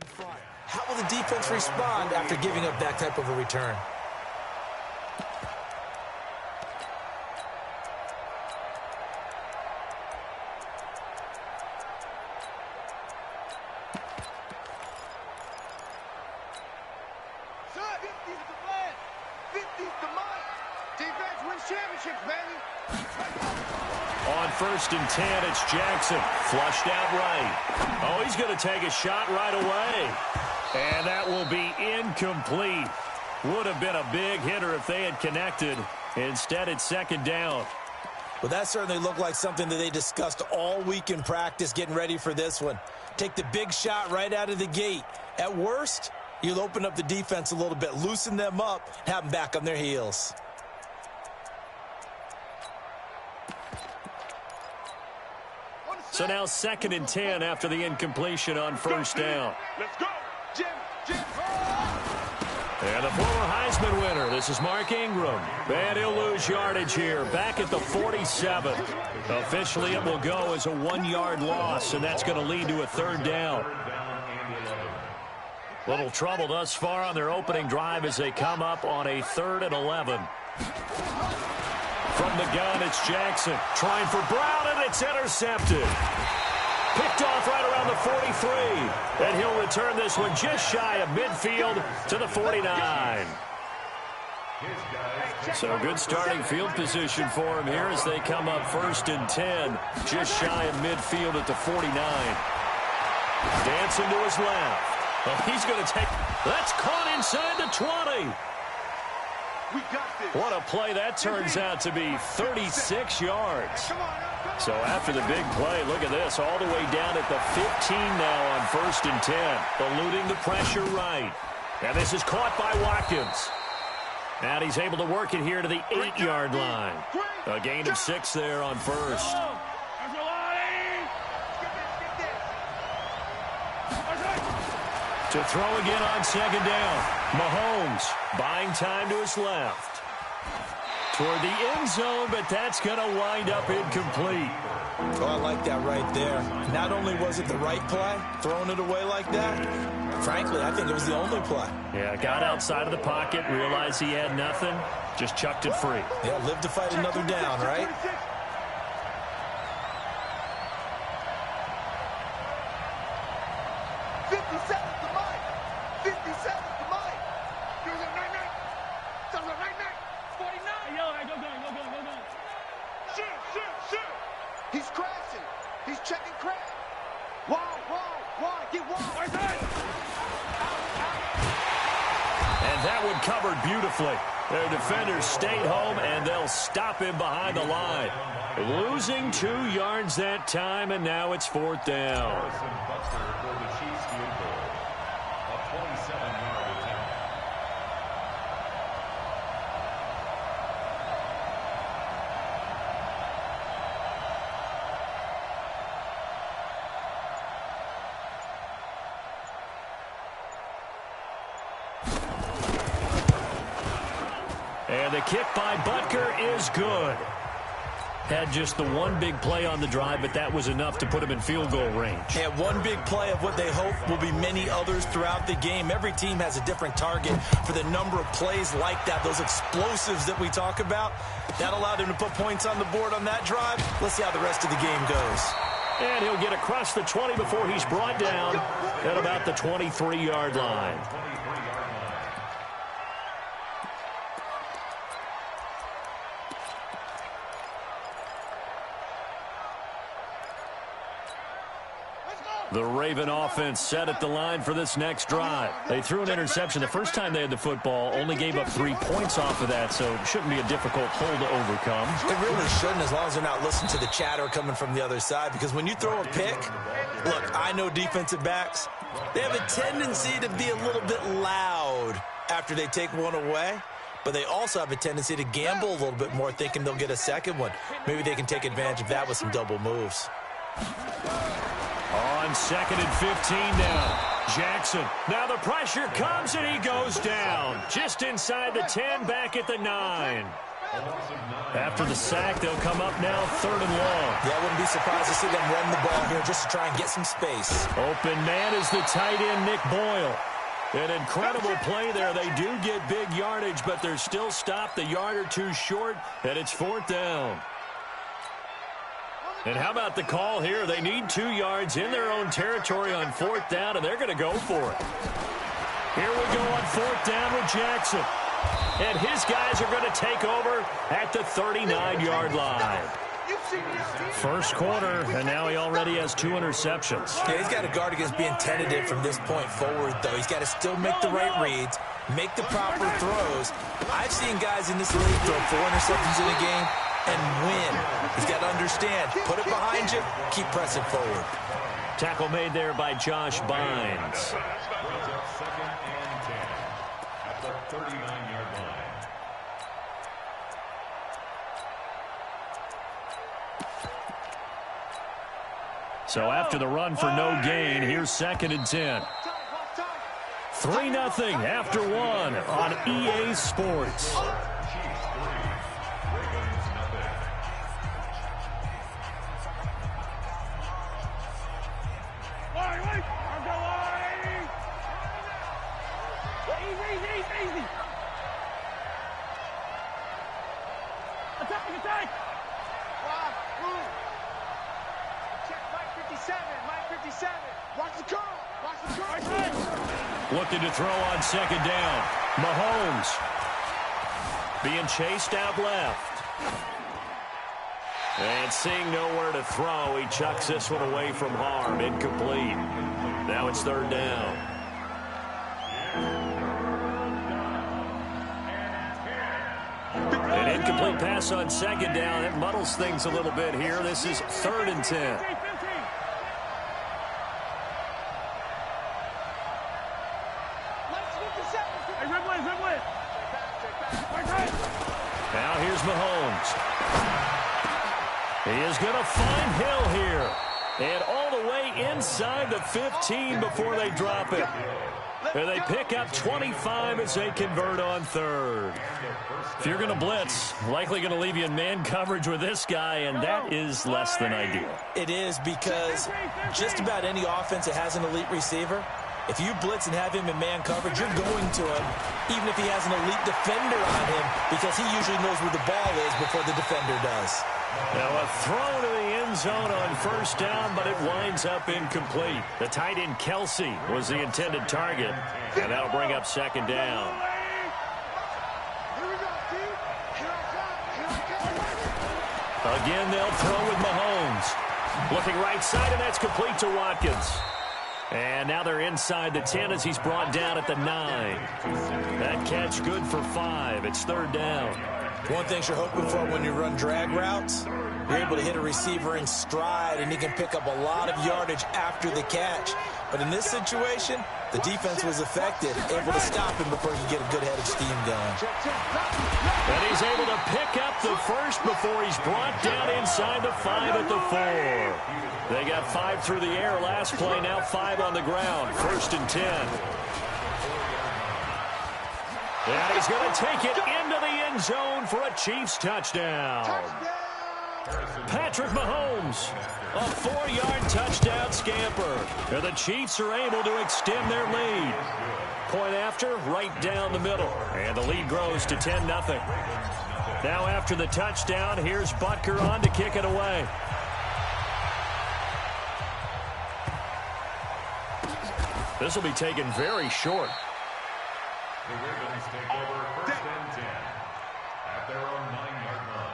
Front. How will the defense respond after giving up that type of a return? Son, 50's the plan. 50's the money. Defense wins championships, baby. On 1st and 10, it's Jackson. Flushed out right. Oh, he's going to take a shot right away. And that will be incomplete. Would have been a big hitter if they had connected. Instead, it's 2nd down. Well, that certainly looked like something that they discussed all week in practice getting ready for this one. Take the big shot right out of the gate. At worst, you'll open up the defense a little bit, loosen them up, have them back on their heels. So now 2nd and 10 after the incompletion on 1st down. Let's go. Jim. And the former Heisman winner, this is Mark Ingram. And he'll lose yardage here, back at the 47. Officially, it will go as a 1-yard loss, and that's going to lead to a 3rd down. Little trouble thus far on their opening drive as they come up on a 3rd and 11. From the gun, it's Jackson trying for Brown, and it's intercepted. Picked off right around the 43. And he'll return this one just shy of midfield to the 49. So good starting field position for him here as they come up 1st and 10. Just shy of midfield at the 49. Dancing to his left. Oh, he's going to take... That's caught inside the 20. We got this. What a play that turns out to be, 36 yards. So after the big play, look at this, all the way down at the 15 now on 1st and 10. Eluding the pressure right. And this is caught by Watkins. And he's able to work it here to the 8-yard line. A gain of 6 there on 1st. To throw again on 2nd down. Mahomes buying time to his left. toward the end zone, but that's going to wind up incomplete. Oh, I like that right there. Not only was it the right play, throwing it away like that, frankly, I think it was the only play. Yeah, got outside of the pocket, realized he had nothing, just chucked it free. Yeah, live to fight another down, right? 50 seconds to Mike. 50 seconds to Mike. Goes up 99. Goes up 99. 49. Yo, go. Shoot. He's crashing. He's checking crash. Wide. Get wide. And that one covered beautifully. Their defenders stayed home, and they'll stop him behind the line. Losing 2 yards that time, and now it's 4th down. For the Chiefs field goal. A 27-yard attempt. And the kick by Butker is good. Had just the one big play on the drive, but that was enough to put him in field goal range. And one big play of what they hope will be many others throughout the game. Every team has a different target for the number of plays like that, those explosives that we talk about. That allowed him to put points on the board on that drive. Let's see how the rest of the game goes. And he'll get across the 20 before he's brought down at about the 23-yard line. The Raven offense set at the line for this next drive. They threw an interception the first time they had the football, only gave up 3 points off of that, so it shouldn't be a difficult hole to overcome. It really shouldn't, as long as they're not listening to the chatter coming from the other side, because when you throw a pick, look, I know defensive backs, they have a tendency to be a little bit loud after they take one away, but they also have a tendency to gamble a little bit more, thinking they'll get a second one. Maybe they can take advantage of that with some double moves. On 2nd and 15 now. Jackson. Now the pressure comes and he goes down. Just inside the 10, back at the 9. After the sack, they'll come up now 3rd and long. Yeah, I wouldn't be surprised to see them run the ball here just to try and get some space. Open man is the tight end, Nick Boyle. An incredible play there. They do get big yardage, but they're still stopped a yard or two short, and it's 4th down. And how about the call here? They need 2 yards in their own territory on 4th down, and they're going to go for it. Here we go on 4th down with Jackson. And his guys are going to take over at the 39-yard line. First quarter, and now he already has 2 interceptions. Yeah, he's got to guard against being tentative from this point forward, though. He's got to still make the right reads, make the proper throws. I've seen guys in this league throw 4 interceptions in a game and win. He's got to understand, put it behind you, keep pressing forward. Tackle made there by Josh Bynes. 2nd and 10 at the 39-yard line. So after the run for no gain, here's 2nd and 10. 3-0 after 1 on EA Sports. Attack! Check Mike 57. Mike 57. Watch the curl. Looking to throw on 2nd down. Mahomes being chased out left. And seeing nowhere to throw, he chucks this one away from harm. Incomplete. Now it's 3rd down. An incomplete pass on 2nd down. It muddles things a little bit here. This is 3rd and 10. Now here's Mahomes. He is going to find Hill here. And all the way inside the 15 before they drop it. And they pick up 25 as they convert on third. If you're going to blitz, likely going to leave you in man coverage with this guy, and that is less than ideal. It is, because just about any offense that has an elite receiver, if you blitz and have him in man coverage, you're going to him, even if he has an elite defender on him, because he usually knows where the ball is before the defender does. Now a throw to the end zone on first down, but it winds up incomplete. The tight end Kelsey was the intended target, and that'll bring up second down. Again, they'll throw with Mahomes. Looking right side, and that's complete to Watkins. And now they're inside the 10 as he's brought down at the 9. That catch good for 5. It's third down. One thing you're hoping for when you run drag routes, you're able to hit a receiver in stride, and he can pick up a lot of yardage after the catch. But in this situation, the defense was effective, able to stop him before he could get a good head of steam going. And he's able to pick up the first before he's brought down inside the 5 at the 4. They got 5 through the air last play, now 5 on the ground. First and 10. And he's going to take it into the end zone for a Chiefs touchdown. Patrick Mahomes, a 4-yard touchdown scamper. And the Chiefs are able to extend their lead. Point after, right down the middle. And the lead grows to 10-0. Now after the touchdown, here's Butker on to kick it away. This will be taken very short. The Ravens take over first and 10 at their own 9-yard line.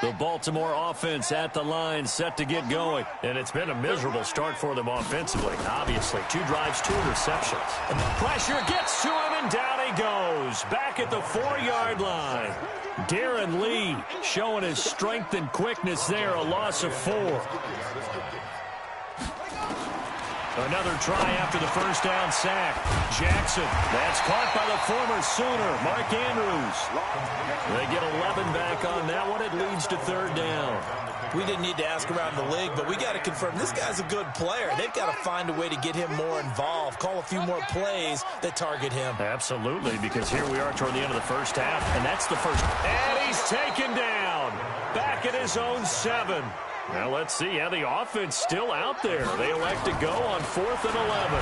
The Baltimore offense at the line, set to get going. And it's been a miserable start for them offensively, obviously. 2 drives, 2 interceptions. And the pressure gets to him, and down he goes. Back at the 4-yard line. Darren Lee showing his strength and quickness there, a loss of 4. Another try after the first down sack. Jackson, that's caught by the former Sooner, Mark Andrews. They get 11 back on that one. It leads to third down. We didn't need to ask around the league, but we got to confirm this guy's a good player. They've got to find a way to get him more involved, call a few more plays that target him. Absolutely, because here we are toward the end of the first half, and that's the first. And he's taken down. Back at his own 7. Now let's see how the offense still out there. They elect to go on 4th and 11.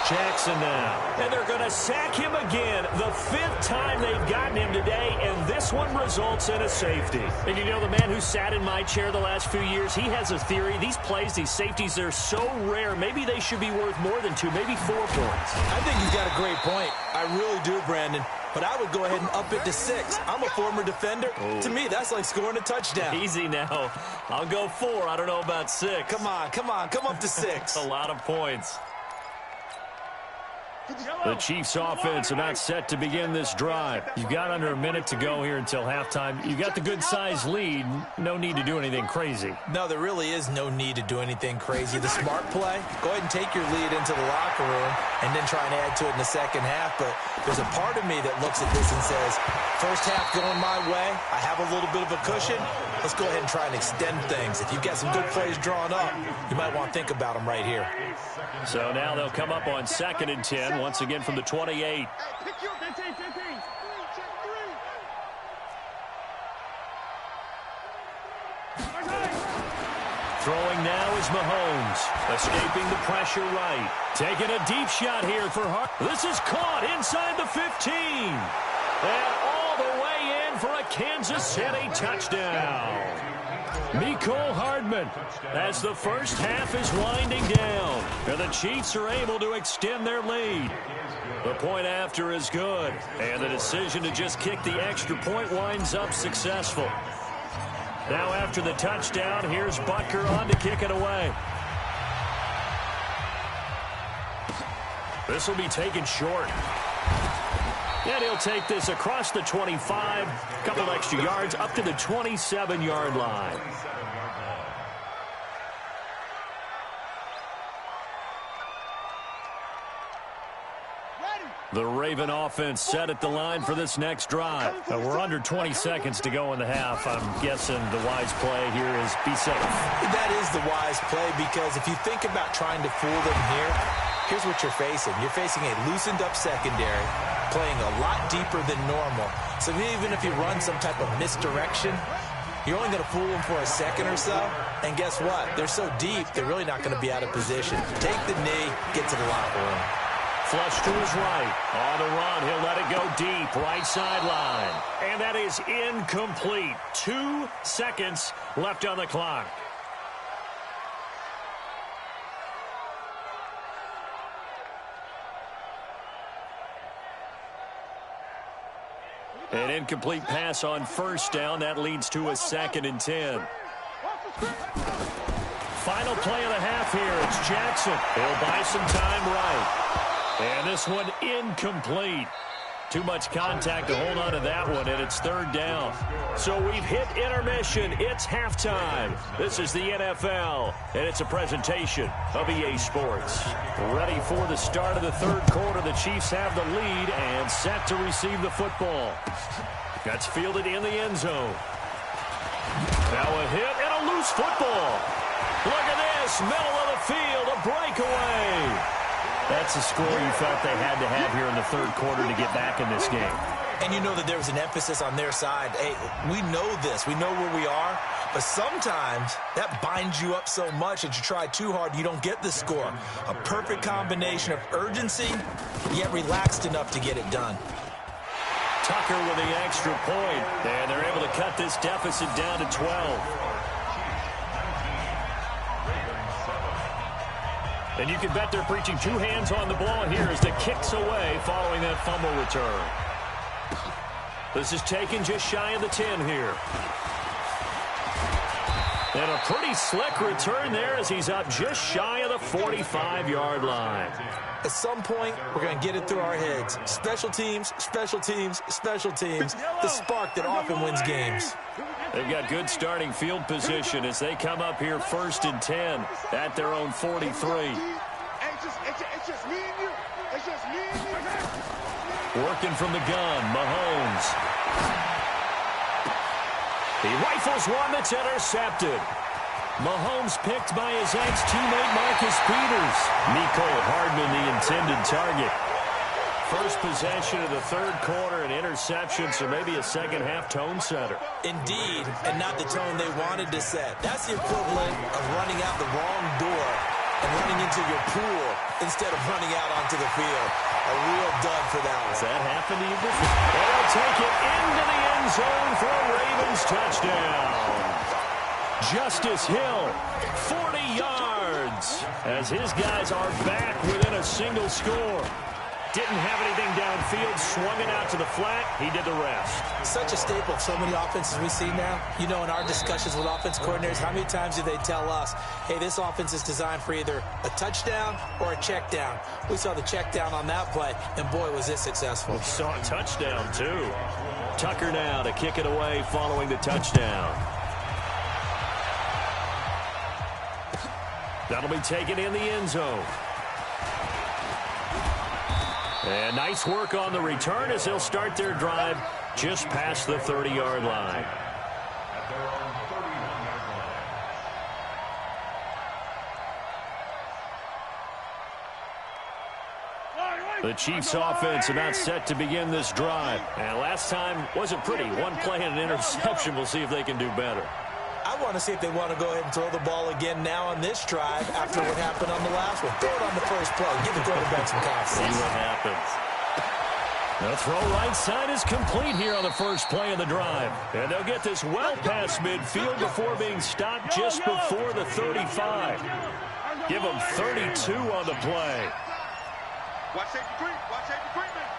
Jackson now. And they're going to sack him again. The 5th time they've gotten him today, and this one results in a safety. And you know, the man who sat in my chair the last few years, he has a theory. These plays, these safeties, they're so rare. Maybe they should be worth more than 2, maybe 4 points. I think he's got a great point. I really do, Brandon. But I would go ahead and up it to 6. I'm a former defender. Oh. To me, that's like scoring a touchdown. Easy now. I'll go 4. I don't know about 6. Come on. Come up to 6. A lot of points. The Chiefs offense about set to begin this drive. You've got under a minute to go here until halftime. You've got the good-sized lead. No need to do anything crazy. No, there really is no need to do anything crazy. The smart play, go ahead and take your lead into the locker room and then try and add to it in the second half. But there's a part of me that looks at this and says, first half going my way, I have a little bit of a cushion. Let's go ahead and try and extend things. If you've got some good plays drawn up, you might want to think about them right here. So now they'll come up on 2nd and 10, once again from the 28. Throwing now is Mahomes, escaping the pressure right. Taking a deep shot here for Hart. This is caught inside the 15. And all the way in for a Kansas City touchdown. Mecole Hardman as the first half is winding down. And the Chiefs are able to extend their lead. The point after is good. And the decision to just kick the extra point winds up successful. Now after the touchdown, here's Butker on to kick it away. This will be taken short. And he'll take this across the 25, a couple extra yards, up to the 27-yard line. Ready. The Raven offense set at the line for this next drive. We're under 20 seconds to go in the half. I'm guessing the wise play here is be safe. That is the wise play, because if you think about trying to fool them here, here's what you're facing. You're facing a loosened up secondary, playing a lot deeper than normal. So even if you run some type of misdirection, you're only going to fool them for a second or so. And guess what? They're so deep, they're really not going to be out of position. Take the knee, get to the locker room. Flush to his right. On the run, he'll let it go deep. Right sideline. And that is incomplete. 2 seconds left on the clock. An incomplete pass on first down. That leads to a 2nd and 10. Final play of the half here. It's Jackson. He'll buy some time right. And this one incomplete. Too much contact to hold on to that one, and it's 3rd down. So we've hit intermission. It's halftime. This is the NFL, and it's a presentation of EA Sports. Ready for the start of the 3rd quarter. The Chiefs have the lead and set to receive the football. That's fielded in the end zone. Now a hit and a loose football. Look at this, middle of the field, a breakaway. That's a score you felt they had to have here in the 3rd quarter to get back in this game. And you know that there was an emphasis on their side. Hey, we know this. We know where we are. But sometimes that binds you up so much that you try too hard, you don't get the score. A perfect combination of urgency, yet relaxed enough to get it done. Tucker with the extra point. And they're able to cut this deficit down to 12. And you can bet they're preaching 2 hands on the ball here as the kick's away following that fumble return. This is taken just shy of the 10 here. And a pretty slick return there as he's up just shy of the 45-yard line. At some point, we're going to get it through our heads. Special teams, special teams, special teams. The spark that often wins games. They've got good starting field position as they come up here 1st and 10 at their own 43. It's just me and you. It's just me and you. Working from the gun, Mahomes. He rifles one that's intercepted. Mahomes picked by his ex-teammate Marcus Peters. Mecole Hardman, the intended target. First possession of the 3rd quarter, an interception, so maybe a second-half tone setter. Indeed, and not the tone they wanted to set. That's the equivalent of running out the wrong door and running into your pool instead of running out onto the field. A real dud for that one. Has that happened to you before? They'll take it into the end zone for a Ravens touchdown. Justice Hill, 40 yards, as his guys are back within a single score. Didn't have anything downfield, swung it out to the flat. He did the rest. Such a staple of so many offenses we see now. You know, in our discussions with offense coordinators, how many times do they tell us, hey, this offense is designed for either a touchdown or a check down. We saw the check down on that play, and boy, was it successful. We saw a touchdown, too. Tucker now to kick it away following the touchdown. That'll be taken in the end zone. And nice work on the return as they'll start their drive just past the 30-yard line. The Chiefs offense about set to begin this drive. And last time wasn't pretty. One play and an interception. We'll see if they can do better. I want to see if they want to go ahead and throw the ball again now on this drive after what happened on the last one. Throw it on the first play. Give the quarterback some confidence. See what happens. The throw right side is complete here on the first play of the drive. And they'll get this well past midfield before being stopped just before the 35. Give them 32 on the play. Watch safety creep. Watch safety creeping.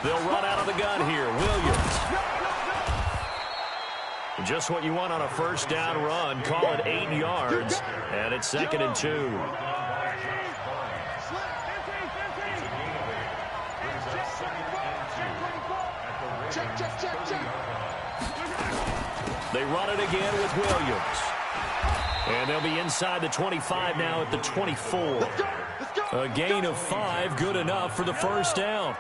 They'll run out of the gun here. Williams. Just what you want on a first down run. Call it 8 yards. And it's 2nd and 2. They run it again with Williams. And they'll be inside the 25 now at the 24. A gain of 5, good enough for the first down.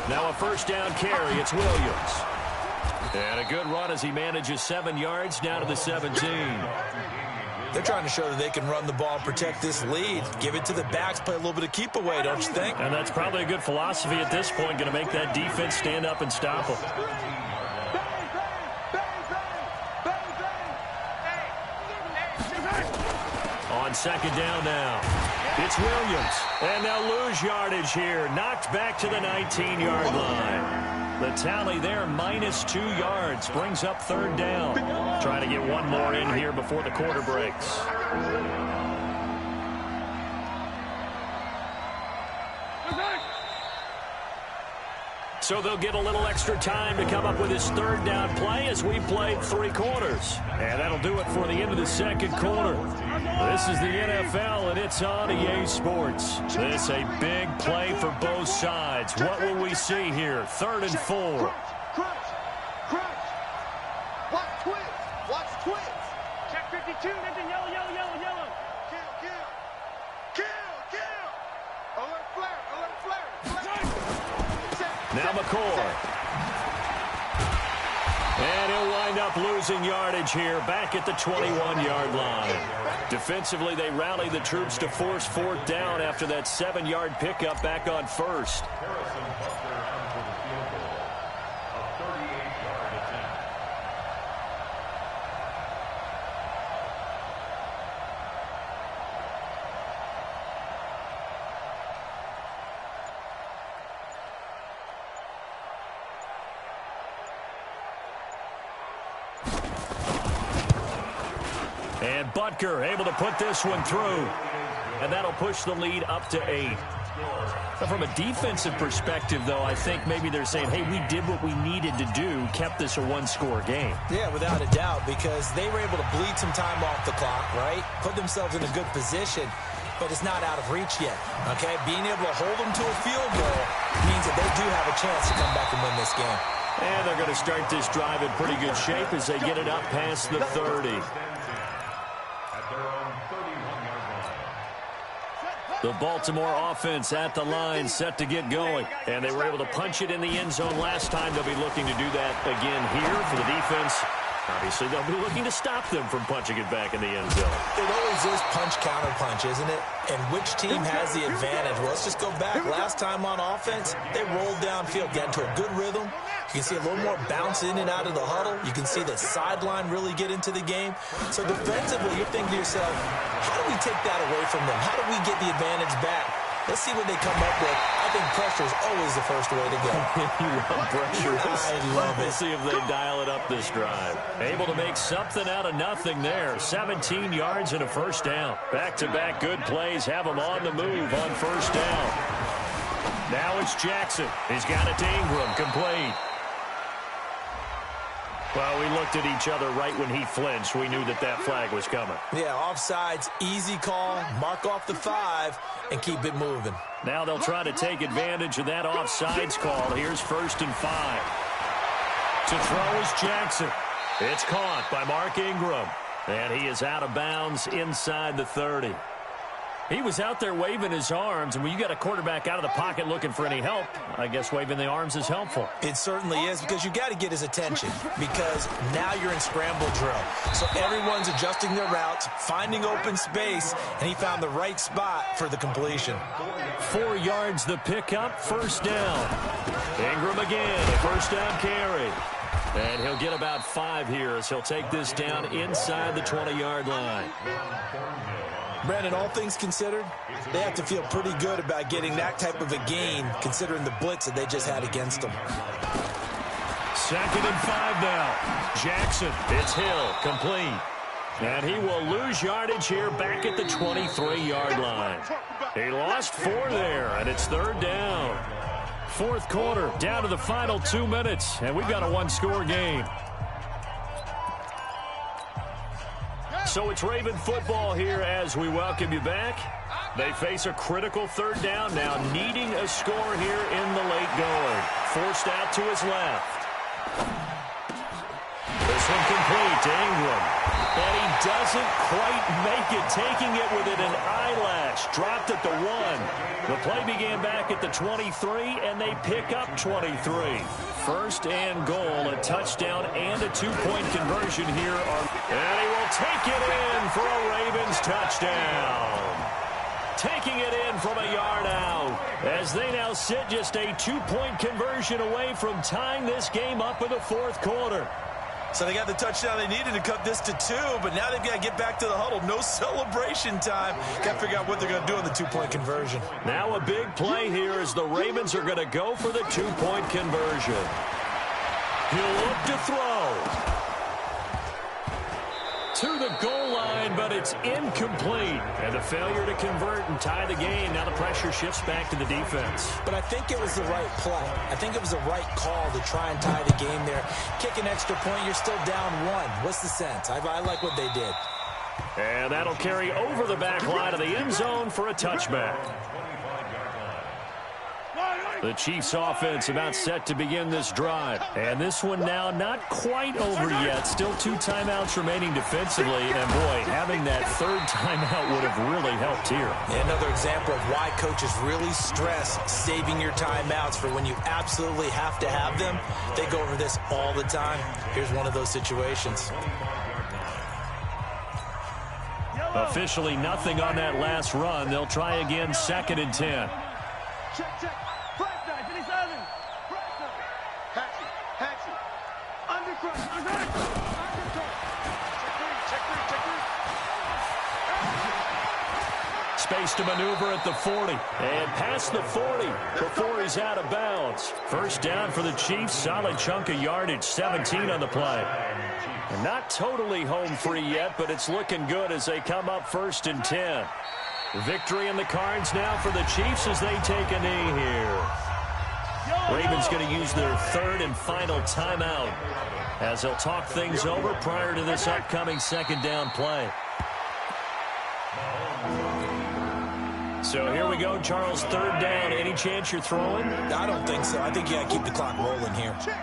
Now a first down carry. It's Williams. And a good run as he manages 7 yards down to the 17. They're trying to show that they can run the ball and protect this lead. Give it to the backs, play a little bit of keep away, don't you think? And that's probably a good philosophy at this point, going to make that defense stand up and stop them. On second down now, it's Williams. And they'll lose yardage here. Knocked back to the 19-yard line. The tally there, -2 yards, brings up third down. Trying to get one more in here before the quarter breaks. So they'll get a little extra time to come up with his third down play as we played 3 quarters. And that'll do it for the end of the second quarter. This is the NFL, and it's on EA Sports. This is a big play for both sides. What will we see here? 3rd and 4. Watch twins. Watch twins. Check 52. Yellow. Kill. Alert flare. Now McCoy. And he'll wind up losing yardage here back at the 21-yard line. Defensively, they rally the troops to force 4th down after that 7-yard pickup back on 1st. And Butker able to put this one through. And that'll push the lead up to 8. Now from a defensive perspective, though, I think maybe they're saying, hey, we did what we needed to do, kept this a 1-score game. Yeah, without a doubt, because they were able to bleed some time off the clock, right? Put themselves in a good position, but it's not out of reach yet, okay? Being able to hold them to a field goal means that they do have a chance to come back and win this game. And they're going to start this drive in pretty good shape as they get it up past the 30. The Baltimore offense at the line, set to get going. And they were able to punch it in the end zone last time. They'll be looking to do that again here for the defense. Obviously, they'll be looking to stop them from punching it back in the end zone. It always is punch-counter-punch, isn't it? And which team has the advantage? Well, let's just go back. Last time on offense, they rolled downfield, got into a good rhythm. You can see a little more bounce in and out of the huddle. You can see the sideline really get into the game. So defensively, you're thinking to yourself, how do we take that away from them? How do we get the advantage back? Let's see what they come up with. I think pressure is always the first way to go. You love pressure. I love it. We'll see if they dial it up this drive. Able to make something out of nothing there. 17 yards and a first down. Back-to-back good plays have them on the move on first down. Now it's Jackson. He's got it to Ingram, complete. Well, we looked at each other right when he flinched. We knew that that flag was coming. Yeah, offsides, easy call, mark off the 5, and keep it moving. Now they'll try to take advantage of that offsides call. Here's 1st and 5. To throw is Jackson. It's caught by Mark Ingram. And he is out of bounds inside the 30. He was out there waving his arms, and when you got a quarterback out of the pocket looking for any help, I guess waving the arms is helpful. It certainly is, because you got to get his attention, because now you're in scramble drill. So everyone's adjusting their routes, finding open space, and he found the right spot for the completion. 4 yards the pickup, first down. Ingram again, a first down carry. And he'll get about 5 here as he'll take this down inside the 20-yard line. Brandon, all things considered, they have to feel pretty good about getting that type of a gain, considering the blitz that they just had against them. 2nd and 5 now. Jackson, it's Hill, complete. And he will lose yardage here back at the 23-yard line. He lost 4 there, and it's 3rd down. 4th quarter, down to the final 2 minutes, and we've got a 1-score game. So it's Raven football here as we welcome you back. They face a critical third down now, needing a score here in the late going. Forced out to his left. This one complete to Ingram. And he doesn't quite make it, taking it within an eyelash. Dropped at the 1. The play began back at the 23, and they pick up 23. First and goal, a touchdown and a 2-point conversion here. And he will take it in for a Ravens touchdown. Taking it in from a yard out, as they now sit just a 2-point conversion away from tying this game up in the fourth quarter. So they got the touchdown they needed to cut this to 2, but now they've got to get back to the huddle. No celebration time. Got to figure out what they're going to do on the 2-point conversion. Now a big play here as the Ravens are going to go for the 2-point conversion. He'll look to throw. To the goal line, but it's incomplete. And the failure to convert and tie the game. Now the pressure shifts back to the defense. But I think it was the right play. I think it was the right call to try and tie the game there. Kick an extra point, you're still down 1. What's the sense? I like what they did. And that'll carry over the back line of the end zone for a touchback. The Chiefs offense about set to begin this drive. And this one now not quite over yet. Still 2 timeouts remaining defensively. And boy, having that third timeout would have really helped here. Another example of why coaches really stress saving your timeouts for when you absolutely have to have them. They go over this all the time. Here's one of those situations. Officially nothing on that last run. They'll try again, 2nd and 10. Check. Space to maneuver at the 40. And past the 40 before he's out of bounds. First down for the Chiefs. Solid chunk of yardage. 17 on the play. And not totally home free yet, but it's looking good as they come up 1st and 10. Victory in the cards now for the Chiefs as they take a knee here. Ravens going to use their 3rd and final timeout as they'll talk things over prior to this upcoming 2nd down play. So here we go, Charles, 3rd down. Any chance you're throwing? I don't think so. I think you got to keep the clock rolling here. Check.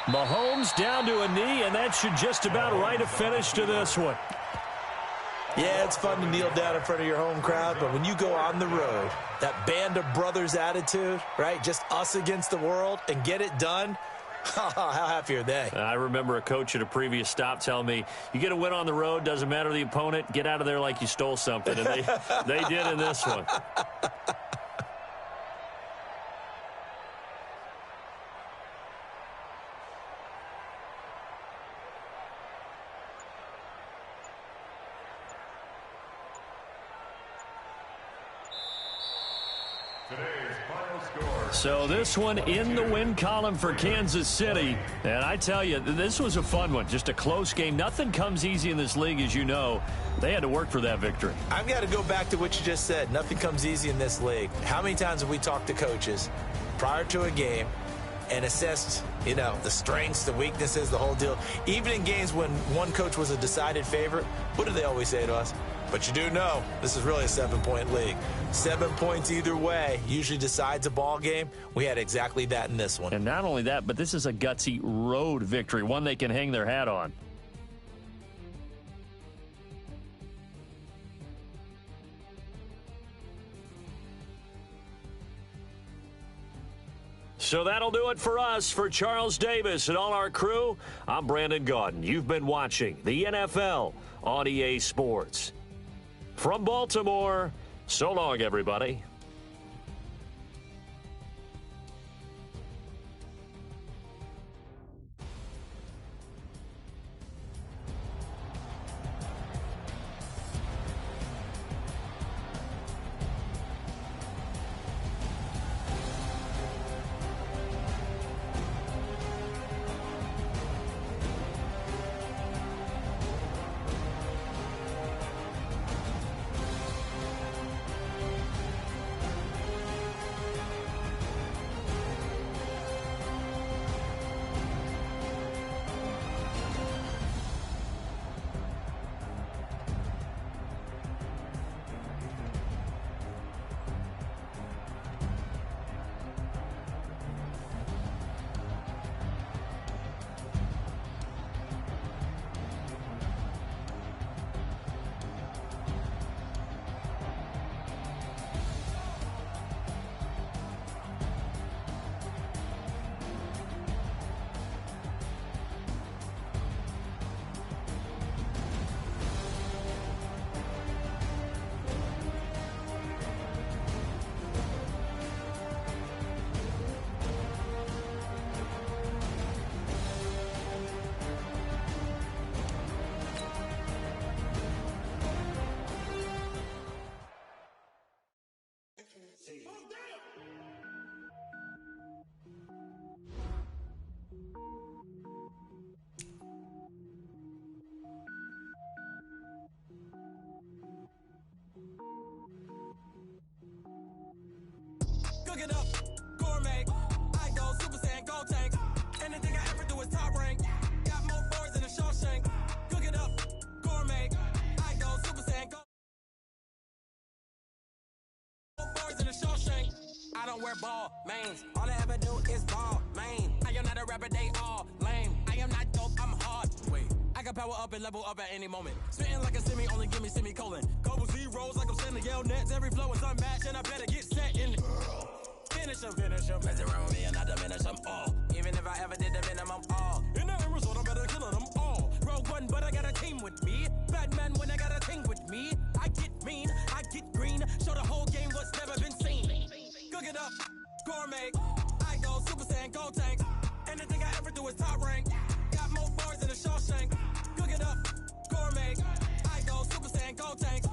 Mahomes down to a knee, and that should just about write a finish to this one. Yeah, it's fun to kneel down in front of your home crowd, but when you go on the road, that band of brothers attitude, right, just us against the world, and get it done, how happy are they? I remember a coach at a previous stop telling me, you get a win on the road, doesn't matter the opponent, get out of there like you stole something, and they did in this one. So this one in the win column for Kansas City. And I tell you, this was a fun one. Just a close game. Nothing comes easy in this league, as you know. They had to work for that victory. I've got to go back to what you just said. Nothing comes easy in this league. How many times have we talked to coaches prior to a game and assessed, the strengths, the weaknesses, the whole deal? Even in games when one coach was a decided favorite, what do they always say to us? But you do know this is really a 7-point league. 7 points either way usually decides a ball game. We had exactly that in this one. And not only that, but this is a gutsy road victory, one they can hang their hat on. So that'll do it for us. For Charles Davis and all our crew, I'm Brandon Gaudin. You've been watching the NFL on EA Sports. From Baltimore, so long, everybody. Cook it up, gourmet. I go Super Saiyan, go tank. Anything I ever do is top rank. Got more boards than a Shawshank. Cook it up, gourmet. I go Super Saiyan, go. More boards than a Shawshank. I don't wear ball, mains. All I ever do is ball, main. I am not a rapper, they all lame. I am not dope, I'm hard. Wait, I can power up and level up at any moment. Spitting like a semi, only give me semicolon. Couple zeros like I'm sending yell nets. Every flow is unmatched, and I better get set in. Finish them. Mess around with me and I diminish them all. Even if I ever did the minimum all. In the end result, I'm better killing them all. Rogue One, but I got a team with me. Batman when I got a team with me. I get mean, I get green. Show the whole game what's never been seen. Cook it up, gourmet. I go Super Saiyan, go tank. Anything I ever do is top rank. Got more bars than a Shawshank. Cook it up, gourmet. I go Super Saiyan, go tank.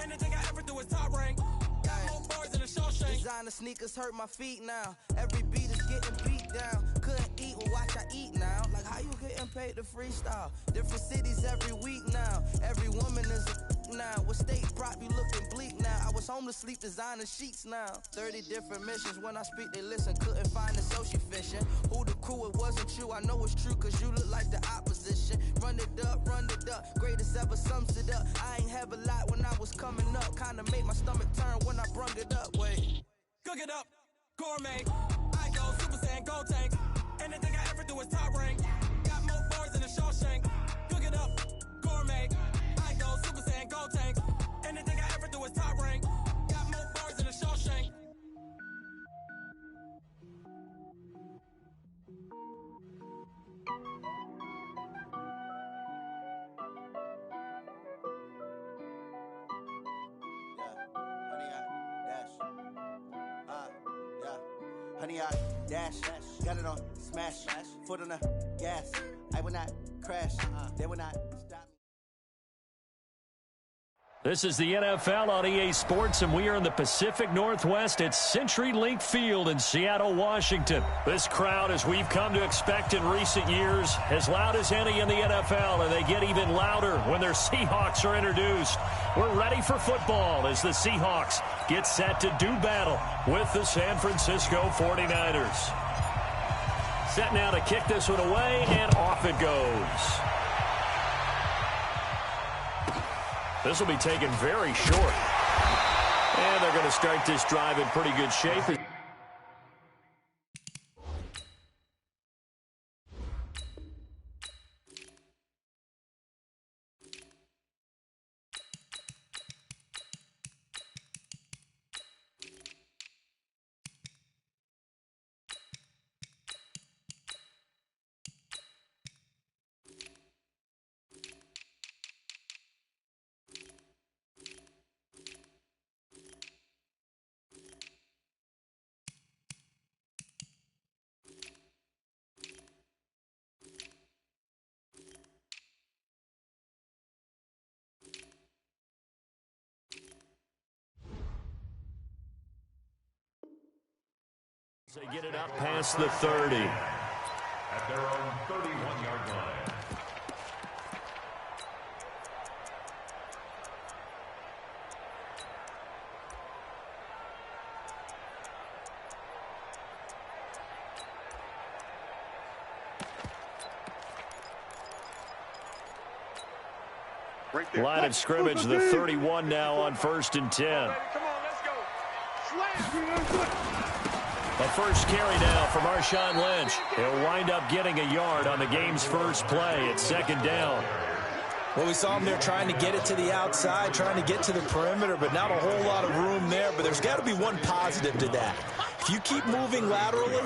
Anything I ever do is top rank. Got more bars than a Shawshank. Designer sneakers hurt my feet now. Every beat is getting beat down. Couldn't eat, well watch I eat now. Like how you getting paid to freestyle? Different cities every week now. Every woman is a now. What state prop you looking bleak now? I was home to sleep designer sheets now. 30 different missions. When I speak they listen. Couldn't find it so she fishing. Who the crew? It wasn't you. I know it's true cause you look like the opposition. Run it up. Greatest ever sums it up. I ain't have a lot when I was coming up. Kinda made my stomach turn when I brung it up. Wait. Cook it up. Gourmet. I go Super Saiyan, go tank. Anything I ever do is top rank. Got more bars than a Shawshank. Cook it up. Gourmet. I go Super Saiyan, go tank. Anything I ever do is top rank. Got more bars than a Shawshank. Honey, I dash, got it on smash, foot on the gas. I will not crash, they will not stop me. This is the NFL on EA Sports, and we are in the Pacific Northwest at CenturyLink Field in Seattle, Washington. This crowd, as we've come to expect in recent years, as loud as any in the NFL, and they get even louder when their Seahawks are introduced. We're ready for football as the Seahawks get set to do battle with the San Francisco 49ers. Set now to kick this one away, and off it goes. This will be taken very short. And they're going to start this drive in pretty good shape. They get it up past the 30. At their own 31-yard line. Right there. Line of scrimmage, the 31 now on 1st and 10. Come on, let's go. Slam. A first carry now for Marshawn Lynch. He'll wind up getting a yard on the game's first play at 2nd down. Well, we saw him there trying to get it to the outside, trying to get to the perimeter, but not a whole lot of room there. But there's got to be one positive to that. If you keep moving laterally,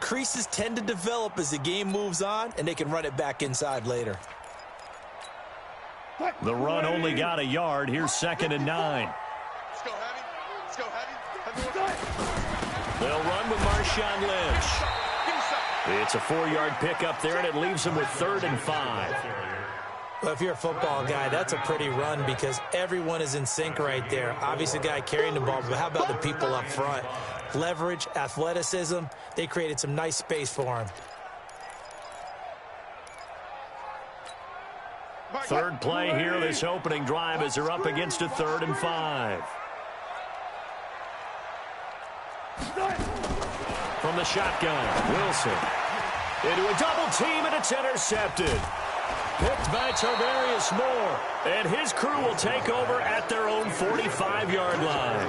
creases tend to develop as the game moves on, and they can run it back inside later. The run only got a yard. Here's 2nd and 9. Let's go, heavy. Let's go, heavy. They'll run with Marshawn Lynch. It's a 4-yard pickup there, and it leaves him with 3rd and 5. Well, if you're a football guy, that's a pretty run because everyone is in sync right there. Obviously, the guy carrying the ball, but how about the people up front? Leverage, athleticism, they created some nice space for him. Third play here, this opening drive as they're up against a 3rd and 5. the shotgun. Wilson into a double team, and it's intercepted. Picked by Tarvarius Moore, and his crew will take over at their own 45-yard line.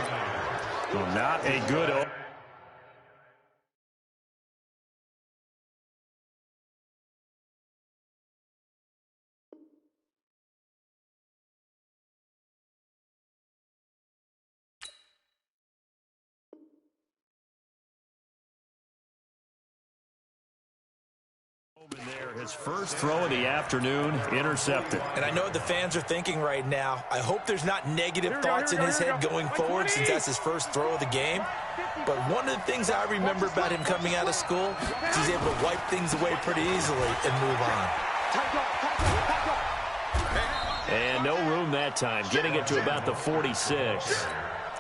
Well, not a good... There, his first throw of the afternoon, intercepted. And I know what the fans are thinking right now. I hope there's not negative thoughts in his head going forward since that's his first throw of the game. But one of the things I remember about him coming out of school is he's able to wipe things away pretty easily and move on. And no room that time, getting it to about the 46.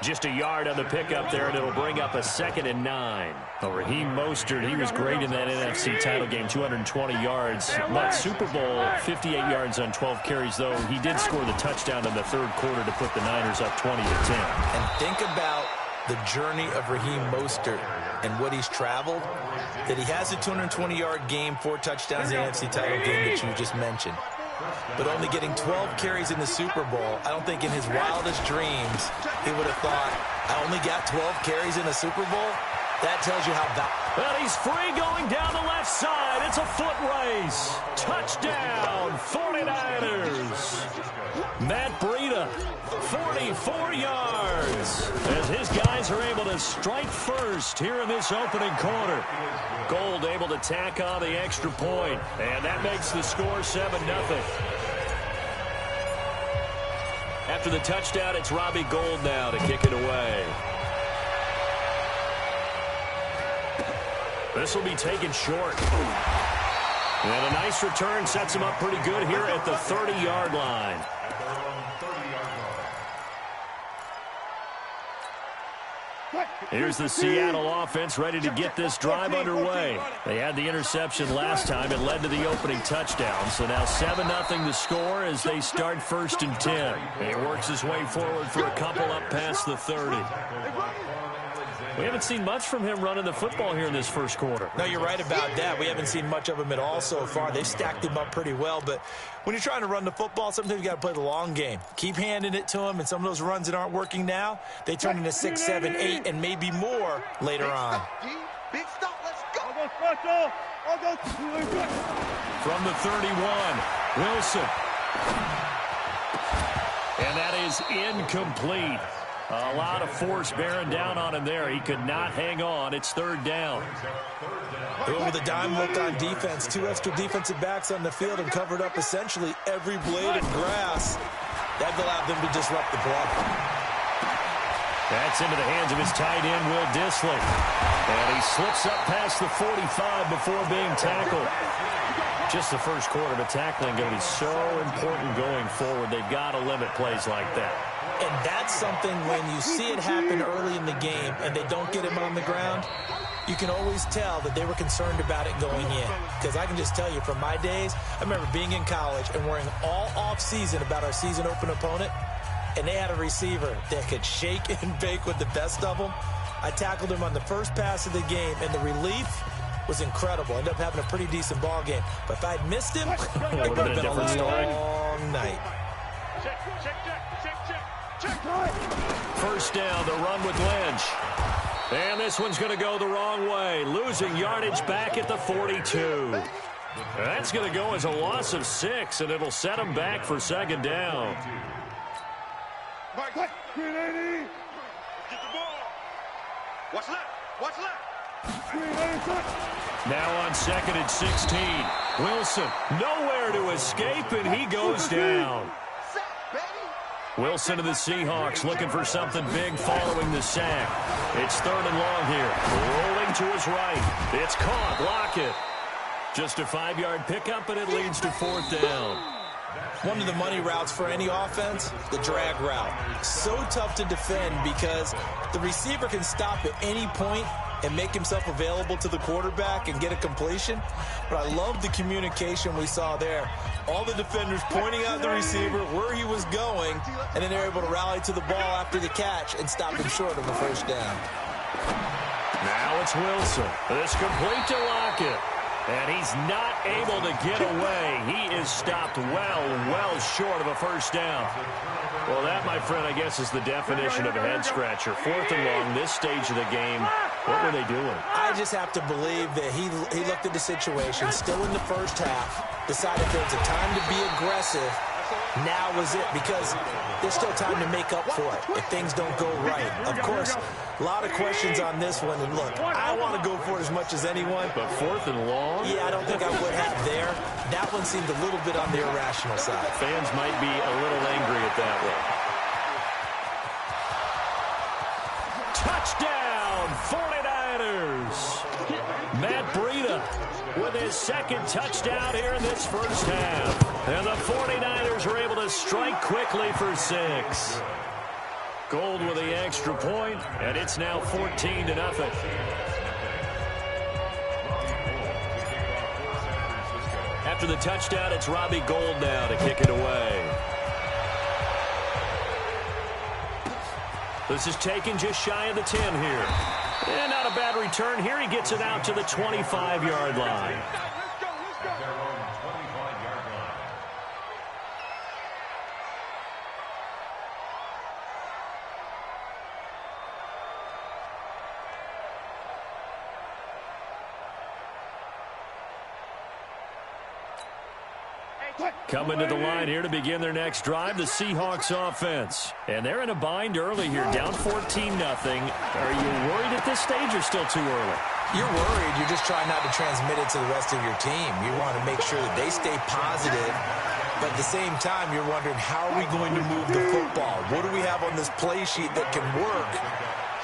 Just a yard on the pickup there, and it'll bring up a 2nd and 9. Raheem Mostert, he was great in that NFC title game, 220 yards. But Super Bowl, 58 yards on 12 carries, though. He did score the touchdown in the third quarter to put the Niners up 20-10. And think about the journey of Raheem Mostert and what he's traveled, that he has a 220-yard game, 4 touchdowns in the NFC title game that you just mentioned. But only getting 12 carries in the Super Bowl, I don't think in his wildest dreams he would have thought, I only got 12 carries in the Super Bowl? That tells you how Well, he's free going down the left side. It's a foot race. Touchdown, 49ers. Matt Breida, 44 yards. As his guys are able to strike first here in this opening quarter. Gold able to tack on the extra point. And that makes the score 7-0. After the touchdown, it's Robbie Gould now to kick it away. This will be taken short. And a nice return sets him up pretty good here at the 30-yard line. Here's the Seattle offense ready to get this drive underway. They had the interception last time. It led to the opening touchdown. So now 7-0 the score as they start 1st and 10. He works his way forward for a couple up past the 30. We haven't seen much from him running the football here in this first quarter. No, you're right about that. We haven't seen much of him at all so far. They've stacked him up pretty well. But when you're trying to run the football, sometimes you got to play the long game. Keep handing it to him, and some of those runs that aren't working now, they turn into 6, 7, 8, and maybe more later on. Big stop, let's go. From the 31, Wilson. And that is incomplete. A lot of force bearing down on him there. He could not hang on. It's 3rd down. They went with a dime look on defense. 2 extra defensive backs on the field and covered up essentially every blade of grass. That allowed them to disrupt the play. That's into the hands of his tight end, Will Dissly. And he slips up past the 45 before being tackled. Just the first quarter, but tackling going to be so important going forward. They've got to limit plays like that. And that's something when you see it happen early in the game and they don't get him on the ground, you can always tell that they were concerned about it going in. Because I can just tell you from my days, I remember being in college and worrying all off-season about our season open opponent, and they had a receiver that could shake and bake with the best of them. I tackled him on the first pass of the game, and the relief was incredible. Ended up having a pretty decent ball game. But if I'd missed him, it would have been a long night. First down, the run with Lynch. And this one's going to go the wrong way. Losing yardage back at the 42. That's going to go as a loss of 6, and it'll set them back for 2nd down. Mike, 380. Get the ball. What's left? What's left? Now on 2nd and 16. Wilson nowhere to escape, and he goes down. Wilson of the Seahawks looking for something big following the sack. It's 3rd and long here. Rolling to his right. It's caught. Lockett. Just a 5-yard pickup, and it leads to 4th down. One of the money routes for any offense, the drag route. So tough to defend because the receiver can stop at any point and make himself available to the quarterback and get a completion. But I love the communication we saw there. All the defenders pointing out the receiver where he was going, and then they're able to rally to the ball after the catch and stop him short of a 1st down. Now it's Wilson. This complete to Lockett. And he's not able to get away. He is stopped well short of a first down. Well, that, my friend, I guess is the definition of a head-scratcher. 4th and long, this stage of the game. What were they doing? I just have to believe that he looked at the situation, still in the first half, decided there was a time to be aggressive. Now was it, because there's still time to make up for it if things don't go right. Of course, a lot of questions on this one. And look, I want to go for it as much as anyone. But 4th and long? Yeah, I don't think I would have there. That one seemed a little bit on the irrational side. Fans might be a little angry at that one. Touchdown, 49ers. Matt Breida with his second touchdown here in this first half. And the 49ers are able to strike quickly for 6. Gold with the extra point, and it's now 14-0. After the touchdown, it's Robbie Gould now to kick it away. This is taken just shy of the 10 here. And not a bad return here. He gets it out to the 25-yard line. Coming to the line here to begin their next drive, the Seahawks offense. And they're in a bind early here, down 14-0. Are you worried at this stage or still too early? You're worried. You're just trying not to transmit it to the rest of your team. You want to make sure that they stay positive. But at the same time, you're wondering, how are we going to move the football? What do we have on this play sheet that can work?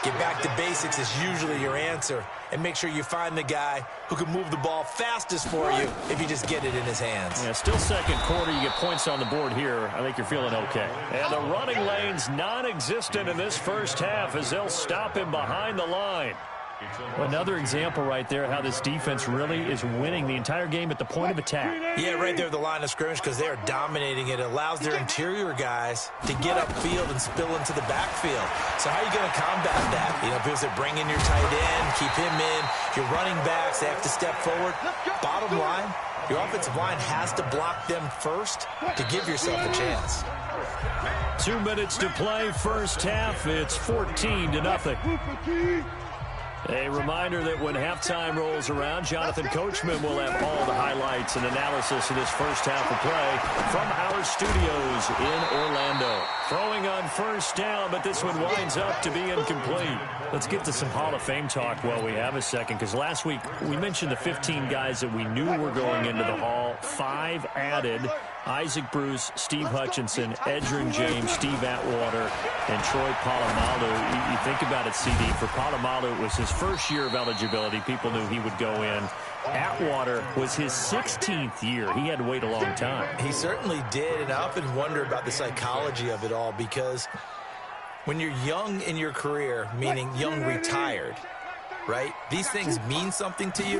Get back to basics is usually your answer. And make sure you find the guy who can move the ball fastest for you if you just get it in his hands. Yeah, still second quarter. You get points on the board here. I think you're feeling okay. And the running lane's non-existent in this first half as they'll stop him behind the line. Another example right there how this defense really is winning the entire game at the point of attack. Yeah, right there at the line of scrimmage, because they are dominating it. It allows their interior guys to get upfield and spill into the backfield. So how are you going to combat that? You know, because they bring in your tight end, keep him in. Your running backs, they have to step forward. Bottom line, your offensive line has to block them first to give yourself a chance. 2 minutes to play, first half. It's 14-0. A reminder that when halftime rolls around, Jonathan Coachman will have all the highlights and analysis of this first half of play from our studios in Orlando. Throwing on first down, but this one winds up to be incomplete. Let's get to some Hall of Fame talk while we have a second, because last week we mentioned the 15 guys that we knew were going into the Hall. 5 added. Isaac Bruce, Steve Hutchinson, Edgerrin James, Steve Atwater, and Troy Polamalu. You think about it, CD. For Polamalu, it was his first year of eligibility. People knew he would go in. Atwater was his 16th year. He had to wait a long time. He certainly did, and I often wonder about the psychology of it all, because when you're young in your career, meaning young retired, right? These things mean something to you,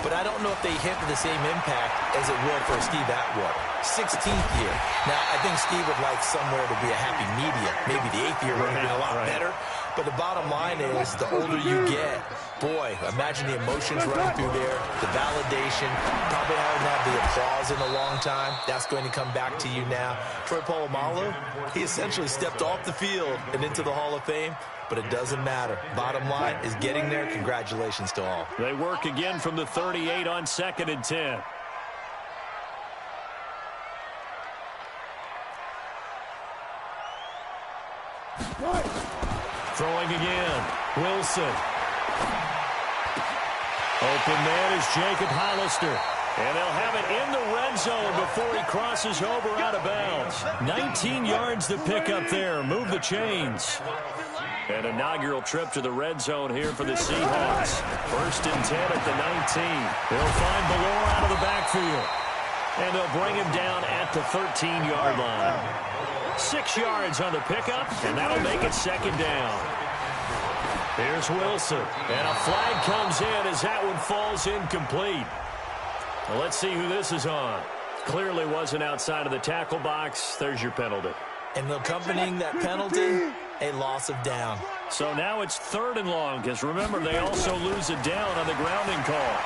but I don't know if they hit the same impact as it will for Steve Atwater. 16th year. Now, I think Steve would like somewhere to be a happy medium. Maybe the 8th year would have been a lot better. But the bottom line is, the older you get, boy, imagine the emotions running through there, the validation, probably haven't had the applause in a long time. That's going to come back to you now. Troy Polamalu, he essentially stepped off the field and into the Hall of Fame, but it doesn't matter. Bottom line is getting there. Congratulations to all. They work again from the 38 on 2nd and 10. Throwing again. Wilson. Open man is Jacob Hollister. And they'll have it in the red zone before he crosses over out of bounds. 19 yards to pick up there. Move the chains. An inaugural trip to the red zone here for the Seahawks. 1st and 10 at the 19. They'll find Ballore out of the backfield. And they'll bring him down at the 13-yard line. 6 yards on the pickup, and that'll make it 2nd down. Here's Wilson, and a flag comes in as that one falls incomplete. Well, let's see who this is on. Clearly wasn't outside of the tackle box. There's your penalty. And accompanying that penalty, a loss of down. So now it's 3rd and long, because remember, they also lose a down on the grounding call.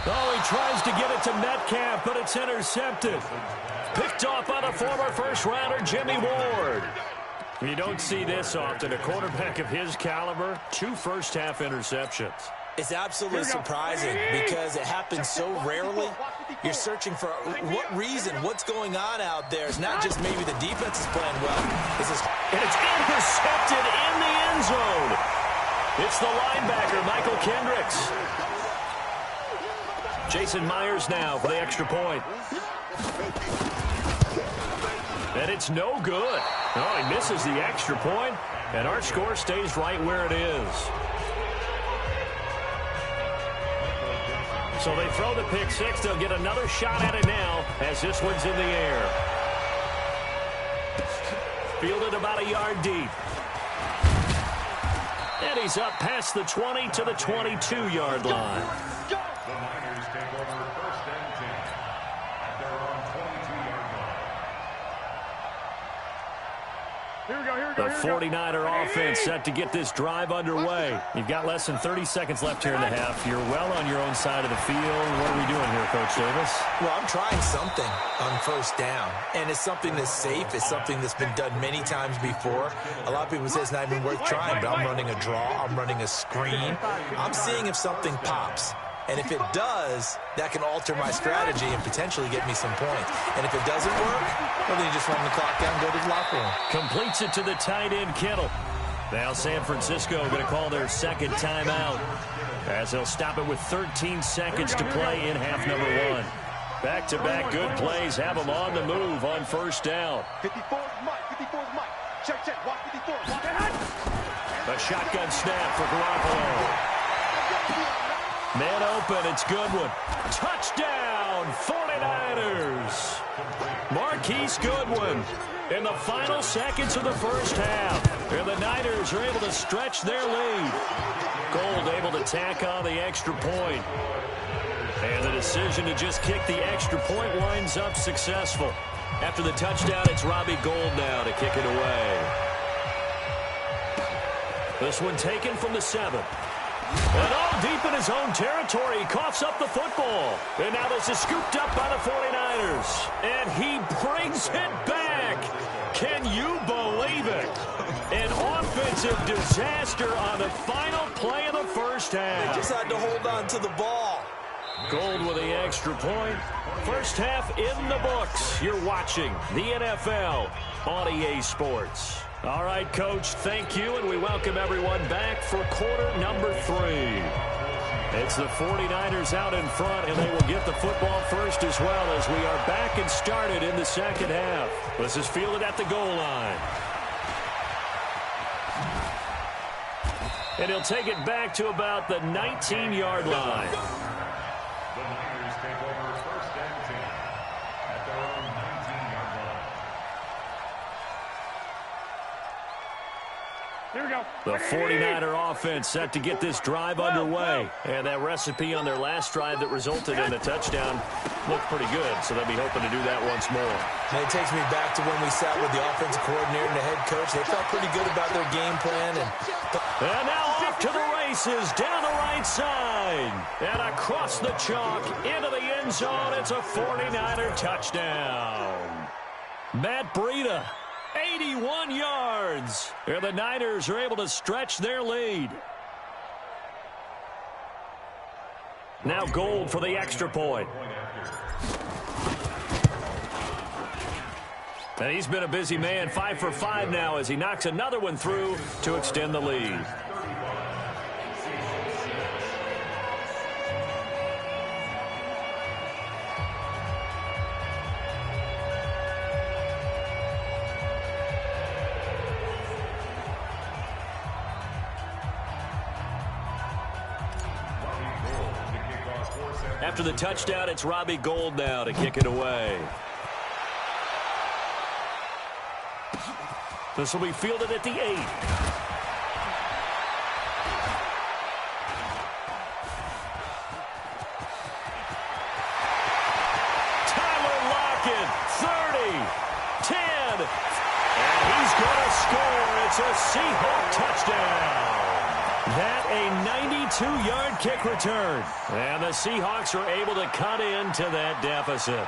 Oh, he tries to get it to Metcalf, but it's intercepted. Picked off by the former first-rounder, Jimmy Ward. You don't see this often. A quarterback of his caliber, 2 first-half interceptions. It's absolutely surprising because it happens so rarely. You're searching for what reason, what's going on out there. It's not just maybe the defense is playing well. And it's intercepted in the end zone. It's the linebacker, Michael Kendricks. Jason Myers now for the extra point. And it's no good. Oh, he misses the extra point, and our score stays right where it is. So they throw the pick six. They'll get another shot at it now as this one's in the air. Fielded about a yard deep. And he's up past the 20 to the 22-yard line. The Niners take over 1st and 10 at their own 22-yard line. The 49er offense set to get this drive underway. You've got less than 30 seconds left here in the half. You're well on your own side of the field. What are we doing here, Coach Davis? Well, I'm trying something on 1st down, and it's something that's safe. It's something that's been done many times before. A lot of people say it's not even worth trying, but I'm running a draw. I'm running a screen. I'm seeing if something pops. And if it does, that can alter my strategy and potentially get me some points. And if it doesn't work, well, then you just run the clock down and go to the locker room. Completes it to the tight end, Kittle. Now San Francisco going to call their 2nd timeout as they'll stop it with 13 seconds to play in half number 1. Back-to-back good plays have them on the move on 1st down. 54's Mike. 54's Mike. Check, check. Watch 54. Watch it. A shotgun snap for Garoppolo. Man open, it's Goodwin. Touchdown, 49ers. Marquise Goodwin in the final seconds of the 1st half. And the Niners are able to stretch their lead. Gold able to tack on the extra point. And the decision to just kick the extra point winds up successful. After the touchdown, it's Robbie Gould now to kick it away. This one taken from the 7. And all deep in his own territory, he coughs up the football. And now this is scooped up by the 49ers. And he brings it back. Can you believe it? An offensive disaster on the final play of the 1st half. They just had to hold on to the ball. Gold with the extra point. 1st half in the books. You're watching the NFL on EA Sports. All right, Coach, thank you, and we welcome everyone back for quarter number 3. It's the 49ers out in front, and they will get the football first as well as we are back and started in the 2nd half. This is fielded at the goal line. And he'll take it back to about the 19-yard line. The Niners take over 1st and 10 at their own 19-yard line. Here we go. The 49er offense set to get this drive underway. And that recipe on their last drive that resulted in a touchdown looked pretty good, so they'll be hoping to do that once more. And it takes me back to when we sat with the offensive coordinator and the head coach. They felt pretty good about their game plan. And now off to the races, down the right side. And across the chalk, into the end zone. It's a 49er touchdown. Matt Breida. 81 yards. And the Niners are able to stretch their lead. Now Gold for the extra point. And he's been a busy man, 5 for 5 now as he knocks another one through to extend the lead. After the touchdown, it's Robbie Gould now to kick it away. This will be fielded at the 8. Tyler Lockett, 30, 10, It's a Seahawk touchdown. That a 92-yard kick return. And the Seahawks are able to cut into that deficit.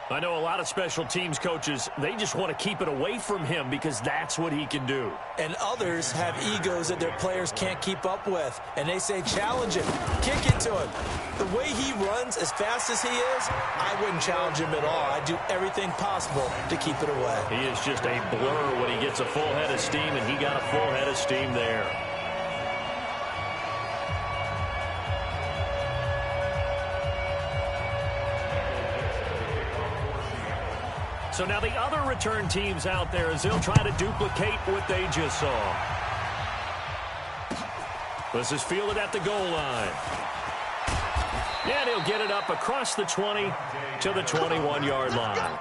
I know a lot of special teams coaches, they just want to keep it away from him because that's what he can do. And others have egos that their players can't keep up with. And they say, challenge him, kick it to him. The way he runs as fast as he is, I wouldn't challenge him at all. I'd do everything possible to keep it away. He is just a blur when he gets a full head of steam, and he got a full head of steam there. So now the other return teams out there as they'll try to duplicate what they just saw. This is fielded at the goal line. And he'll get it up across the 20 to the 21-yard line.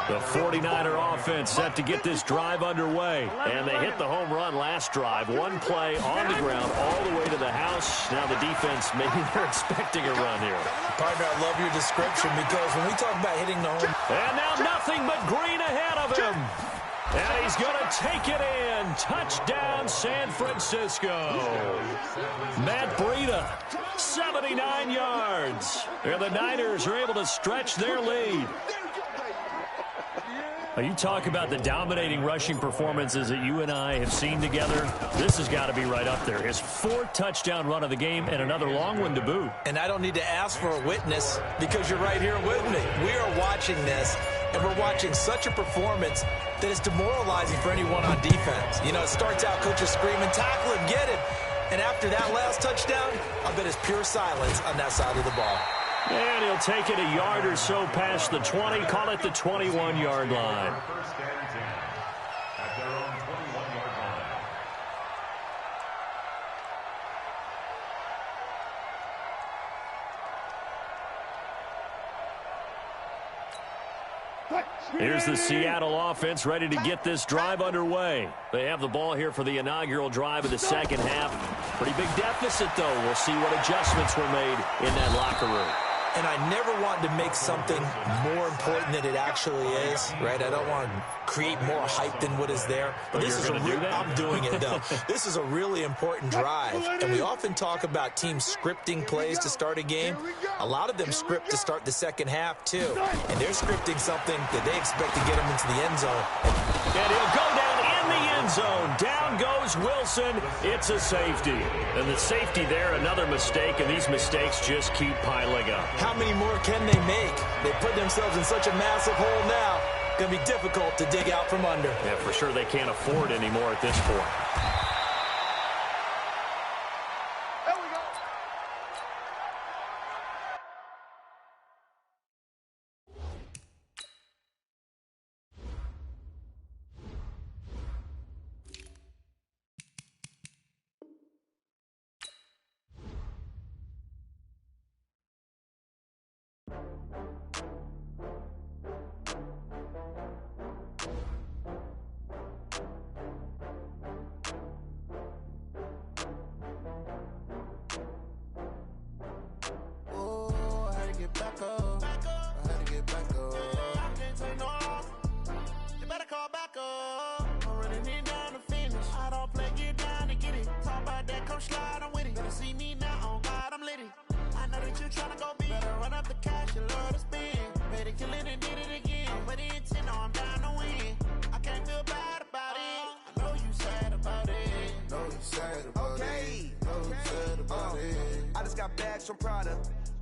The 49er offense set to get this drive underway. And they hit the home run last drive. One play on the ground all the way to the house. Now the defense, maybe they're expecting a run here. Partner, I love your description because when we talk about hitting the home... And now nothing but green ahead of him. And he's going to take it in. Touchdown, San Francisco. Matt Breida, 79 yards. And the Niners are able to stretch their lead. You talk about the dominating rushing performances that you and I have seen together. This has got to be right up there. His fourth touchdown run of the game and another long one to boot. And I don't need to ask for a witness because you're right here with me. We are watching this, and we're watching such a performance that is demoralizing for anyone on defense. You know, it starts out coaches screaming, tackle him, get him. And after that last touchdown, I bet it's pure silence on that side of the ball. And he'll take it a yard or so past the 20, call it the 21-yard line. First and 10 at their own 21-yard What? Here's the Seattle offense ready to get this drive underway. They have the ball here for the inaugural drive of the second half. Pretty big deficit, though. We'll see what adjustments were made in that locker room. And I never want to make something more important than it actually is, right? I don't want to create more hype than what is there. But this is a real, I'm doing it, though. This is a really important drive. And we often talk about teams scripting plays to start a game. A lot of them script to start the second half, too. And they're scripting something that they expect to get them into the end zone. And he'll go down in the end zone. Down goes Wilson. It's a safety. And the safety there, another mistake, and these mistakes just keep piling up. How many more can they make? They put themselves in such a massive hole now. Going to be difficult to dig out from under. Yeah, for sure they can't afford anymore at this point. I just got bags from Prada,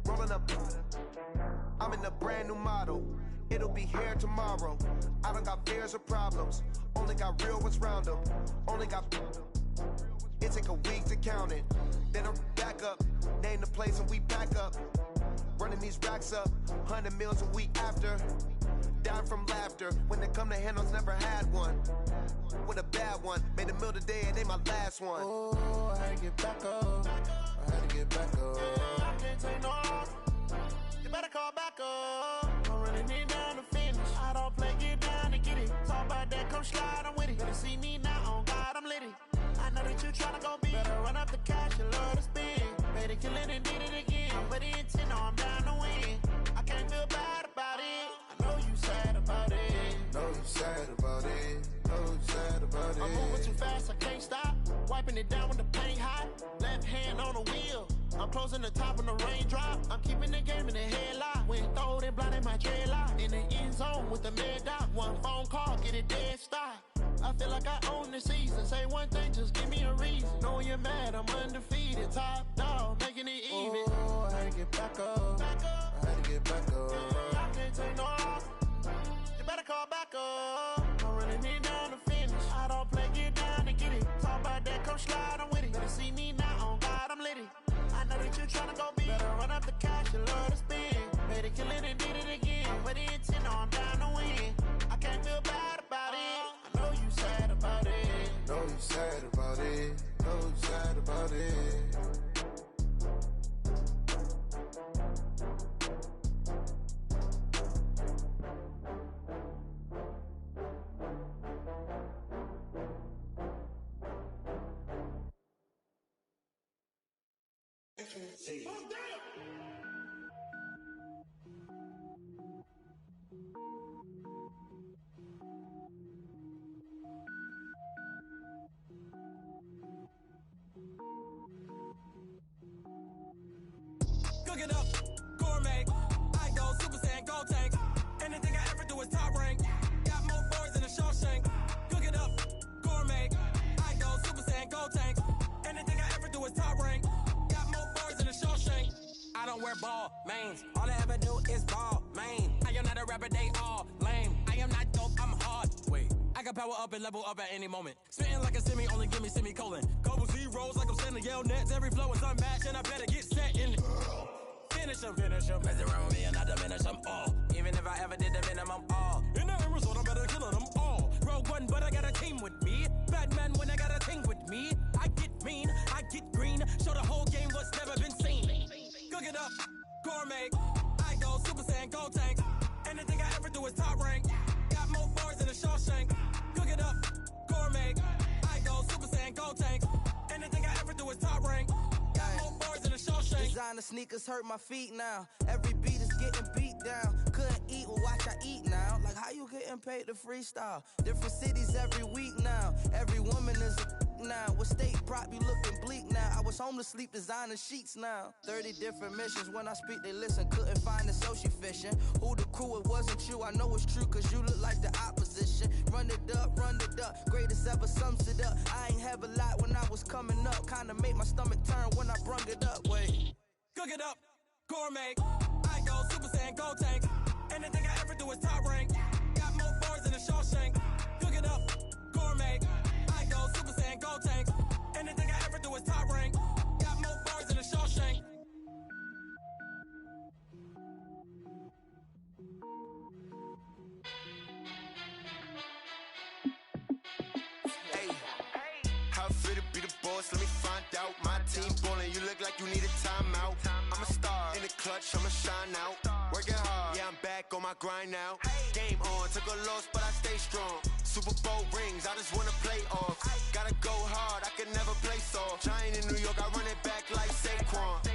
rolling up. I'm in a brand new model. It'll be here tomorrow. I don't got fears or problems. Only got real ones round them. Only got. It take a week to count it. Then I'm back up. Name the place and we back up. Running these racks up. 100 meals a week after. Down from laughter. When they come to handles, never had one. With a bad one. Made a meal today and they my last one. Oh, I had to get back up. I had to get back up. I can't take no loss. You better call back up. I'm running it down to finish. I don't play, get down to get it. Talk about that, come slide, I'm with it. Better see me now, on God, I'm litty. I know that you tryna go big. Better run up the cash, you love to spend. Made it, kill it, and did it again. But the intent, no, I'm down to win. I can't feel bad about it. I know you said fast, I can't stop. Wiping it down when the paint hot. Left hand on the wheel. I'm closing the top when the raindrop. I'm keeping the game in the headlock. When throwed and blinded my dreadlock. In the end zone with the mad dot. One phone call, get it dead stop. I feel like I own the season. Say one thing, just give me a reason. Knowing you're mad, I'm undefeated. Top dog, making it even. Oh, I had to get back up. I had to get back up. I can't take no loss. You better call back up. I'm running it down to finish. I don't play, get down to get it. Talk about that, come slide, I'm with it. Better see me now, on God, I'm litty. I know that you tryna go big. Better run up the cash, you love to spend. Better kill it and did it again. Put the intent on, down to win. I can't feel bad about it. I know you sad about it. Know you sad about it. Know you sad about it. Cook it up, gourmet. I go Super Saiyan, go tank. Anything I ever do is top rank. Got more boys than a Shawshank. Cook it up, gourmet. I go Super Saiyan, go tank. Anything I ever do is top rank. Got more boys than a Shawshank. I don't wear ball mains. All I ever do is ball main. I am not a rapper, they all lame. I am not dope, I'm hard. Wait, I can power up and level up at any moment. Spitting like a semi, only give me semicolon. Couple zeros like I'm sending yell nets. Every flow is unmatched and I better get set in it. Finish them. Mess around with me and I diminish them all. Even if I ever did the minimum, all. In the end result, I'm better killing them all. Rogue One, but I got a team with me. Batman when I got a team with me. I get mean, I get green. Show the whole game what's never been seen. Cook it up, gourmet. I go Super Saiyan, go tank. Anything I ever do is top rank. Got more bars than a Shawshank. Cook it up, gourmet. I go Super Saiyan, go tank. Anything I ever do is top rank. Got more bars than a Shawshank. Designer sneakers hurt my feet now. Every beat is getting beat down. Couldn't eat, well watch I eat now. Like how you getting paid to freestyle? Different cities every week now. Every woman is a now. With state prop, you looking bleak now. I was home to sleep designing sheets now. 30 different missions. When I speak, they listen. Couldn't find the social fishing. Who the crew, it wasn't you. I know it's true, cause you look like the opposition. Run it up. Greatest ever sums it up. I ain't have a lot when I was coming up. Kinda made my stomach turn when I brung it up. Wait. Cook it up, gourmet. I go Super Saiyan, go tank. Anything I ever do is top rank. Got more bars than a Shawshank. Cook it up, gourmet. I go Super Saiyan, go tank. Anything I ever do is top rank. Got more bars than a Shawshank. Hey, how fit to be the boss? Let me find out. My team ballin', you look like you need a timeout. I'm a star in the clutch, I'ma shine out. Working hard, yeah, I'm back on my grind now. Game on, took a loss, but I stay strong. Super Bowl rings, I just wanna play off. Gotta go hard, I can never play soft. Giant in New York, I run it back like Saquon.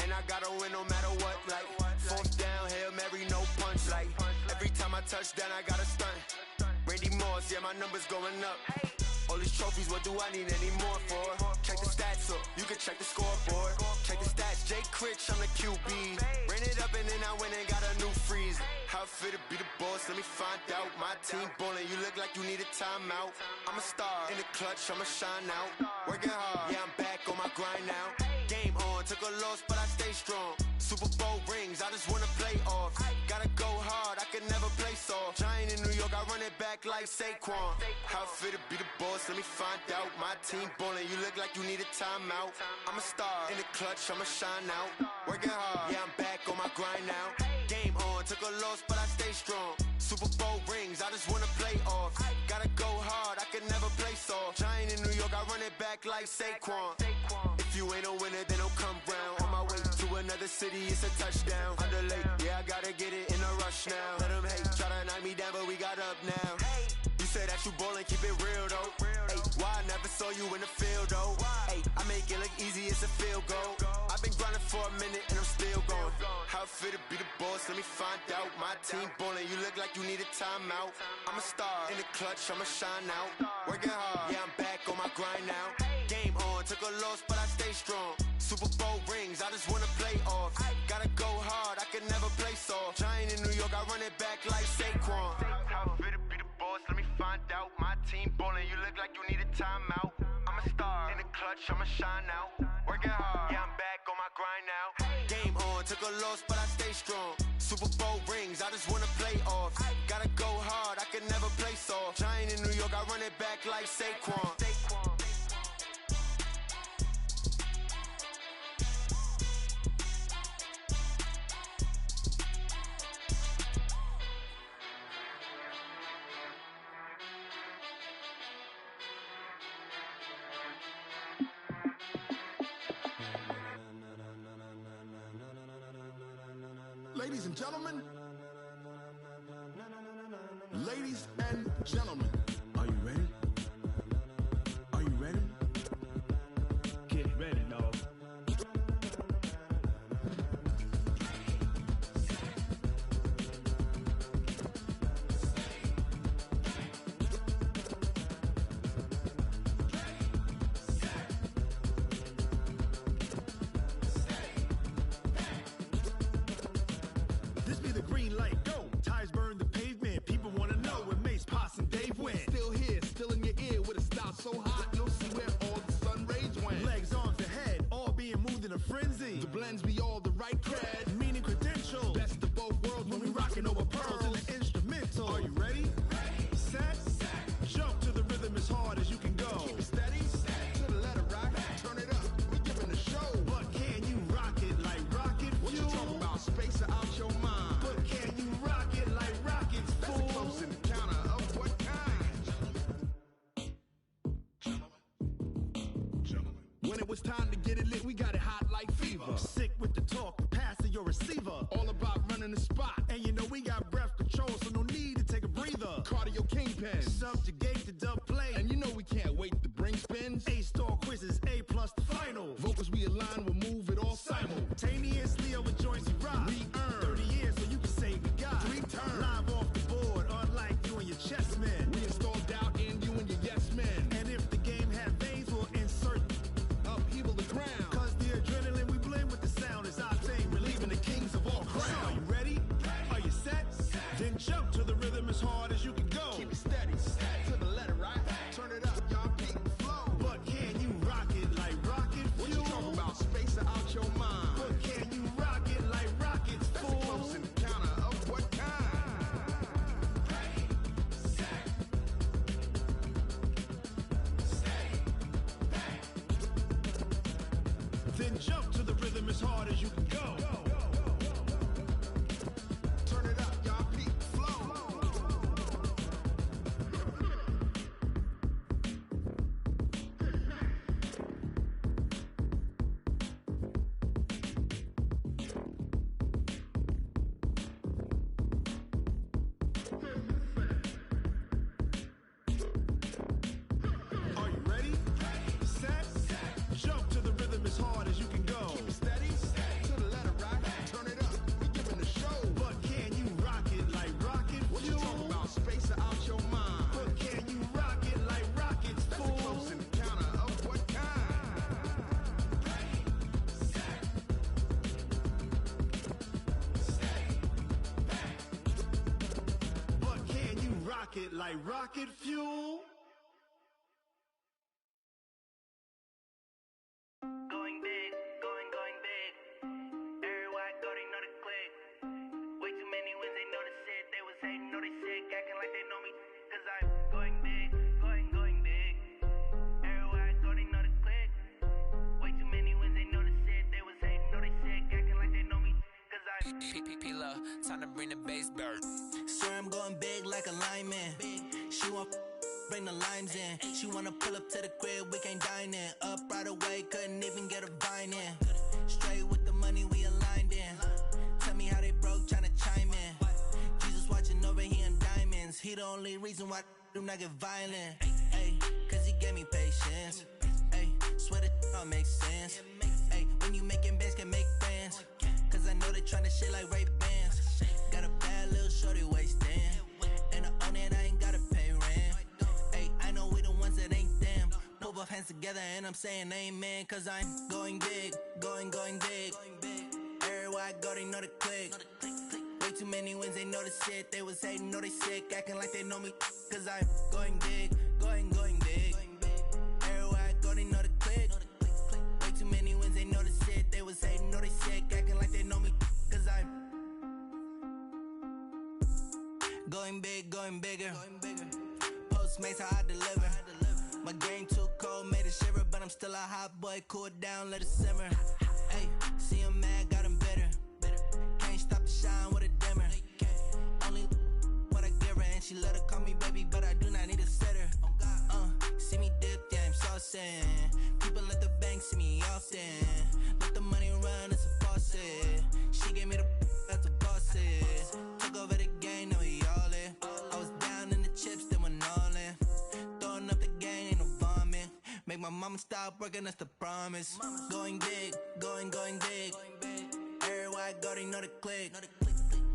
And I gotta win no matter what, like fourth down, Hail Mary, no punch. Like every time I touch down, I gotta stunt. Randy Moss, yeah, my numbers going up. All these trophies, what do I need any more for? Check the stats up, you can check the scoreboard. Check the stats, Jay Critch, I'm the QB. Ran it up and then I went and got a new freeze. How fit to be the boss, let me find out. My team ballin', you look like you need a timeout. I'm a star in the clutch, I'ma shine out. Working hard, yeah, I'm back on my grind now. Game on, took a loss, but I stay strong. Super Bowl rings, I just wanna play off. Gotta go hard, I can never play soft. Giant in New York, I run it back like Saquon. How fit to be the boss, let me find out. My team ballin', you look like you need a timeout. I'm a star in the clutch, I'ma shine out. Working hard, yeah, I'm back on my grind now. Game on, took a loss, but I stay strong. Super Bowl rings, I just wanna play off. Gotta go hard, I can never play soft. Giant in New York, I run it back like Saquon. If you ain't a winner, then don't come round. On my way to another city, it's a touchdown. Underlay, yeah, I gotta get it in a rush now. Let them hate, try to knock me down, but we got up now. You said that you ballin', keep it real though. Hey, why I never saw you in the field though? Hey, I make it look easy, it's a field goal. I've been grinding for a minute and I'm still going. How fit to be the boss, boss, let me find out. My team ballin', you look like you need a timeout. I'm a star in the clutch, I'ma shine out. Working hard, yeah, I'm back on my grind now. Game on, took a loss, but I stay strong. Super Bowl rings, I just wanna play off. Gotta go hard, I can never play soft. Giant in New York, I run it back like Saquon. How fit to be the boss, let me find out. My team ballin', you look like you need a timeout. I'm a star in the clutch, I'ma shine out. Working hard, yeah, I'm back on my grind now. Game on, took a loss, but I stay strong. Super Bowl rings, I just wanna play off. Gotta go hard, I can never play soft. Giant in New York, I run it back like Saquon. Ladies and gentlemen, ladies and gentlemen, are you ready? Are you ready? Get ready, dog. This be the green light, go. Tires burn the pavement. People wanna know where Mace, Potts, and Dave went. Still here, still in your ear with a style so hot, you'll see where all the sun rays went. Legs, arms, and head, all being moved in a frenzy. The blends be all the right cred, meaning credentials. Best of both worlds when we rockin' over pearls in the instrumental. Are you ready? Set, jump to the rhythm as hard as you can go. Keep it steady, to the letter rock. Turn it up, we giving the show. But can you rock it like rocket fuel? What you talking about? Space out your mind. But can you rock it like rockets, fool? That's a close encounter of what kind? When it was time to get it lit, we got it hot like fever. Sick with the talk, pass to your receiver. All about running the spot. And you know we got breath control, so no need to take a breather. Cardio kingpin, subjugate the dub play. And you know we can't wait to bring spins. A-star quizzes, A+ the final. Vocals we align, we'll move it all simultaneously over joints we rock. We earn 30 years so you can say we got 3 turns. Live off the board, unlike you and your chess men. We install doubt in you and your yes men. And if the game had veins, we'll insert upheaval the ground. Cause the adrenaline we blend with the sound is our thing, relieving the kings of all crowns. So are you ready? Are you set? Then jump to the rhythm as hard as you can go. Keep it steady, to the letter, right? Turn it up, y'all keep the flow. But can you rock it like rocket fuel? What you talking about? Space out your mind. But can you rock it like rockets, fool? That's a close encounter of what kind? Ready, set, stay, back. Then jump to the rhythm as hard as you can go. Turn it up, y'all keep the flow. Are you ready? Set, jump to the rhythm as hard as you can go. Keep it steady, to the letter, right? Turn it up, we giving the show. But can you rock it like rocket fuel? What you talking about? Space out your mind. But can you rock it like rockets, fool? That's a close encounter of what kind? Ready, set, stay, back. But can you rock it like rocket fuel? Going big, going big. Everywhere I go, they know the click. Way too many wins, they know the shit. They was hating, know they sick, acting like they know me. Cause I'm going big, going big. Everywhere I go, they know the click. Way too many wins, they know the shit. They was hating, know they sick, acting like they know me. Cause I'm P-P-P-Love, time to bring the bass bird. Swear I'm going big like a lineman. She want bring the limes in. She wanna pull up to the crib, we can't dine in. Up right away, couldn't even get a vine in. Straight with the money, we aligned in. Tell me how they broke, tryna chime in. Jesus watching over, he in diamonds. He the only reason why do not get violent. Ay, cause he gave me patience. Ay, swear that all makes sense. Ay, when you making bands, can make friends. Cause I know they tryna shit like Ray-Bans. hands together and I'm saying amen, cause I'm going big, going big. Everywhere I go, they know the click. Way too many wins, they know the shit. They was hating, know they sick, acting like they know me, cause I'm going big, going big. Everywhere I go, they know the click. Way too many wins, they know the shit. They was hating, know they sick, acting like they know me, cause I'm going big, going bigger. Postmates, how I deliver. My game too cold, made it shiver, but I'm still a hot boy. Cool it down, let it simmer. Hey, see him mad, got him bitter. Can't stop the shine with a dimmer. Only what I give her, and she let her call me baby, but I do not need a sitter. See me dip, yeah, I'm saucing. People at the bank see me often. Let the money run, it's a faucet. She gave me the that's a boss is. Took over the game, now we all in. I was down in the chips, then went all in. Throwing up the game, ain't no vomit. Make my mama stop working, that's the promise. Going big, going big. Everywhere I go, they know the click.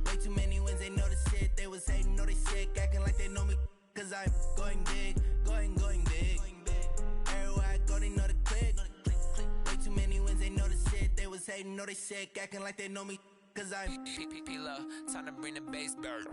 Way too many wins, they know the shit. They was hating, know they sick, acting like they know me, cause I'm going big, going big. Everywhere I go, they know the click. Way too many wins, they know the shit. They was hating, know they sick, acting like they know me, cause I'm P-Love, time to bring the bass back.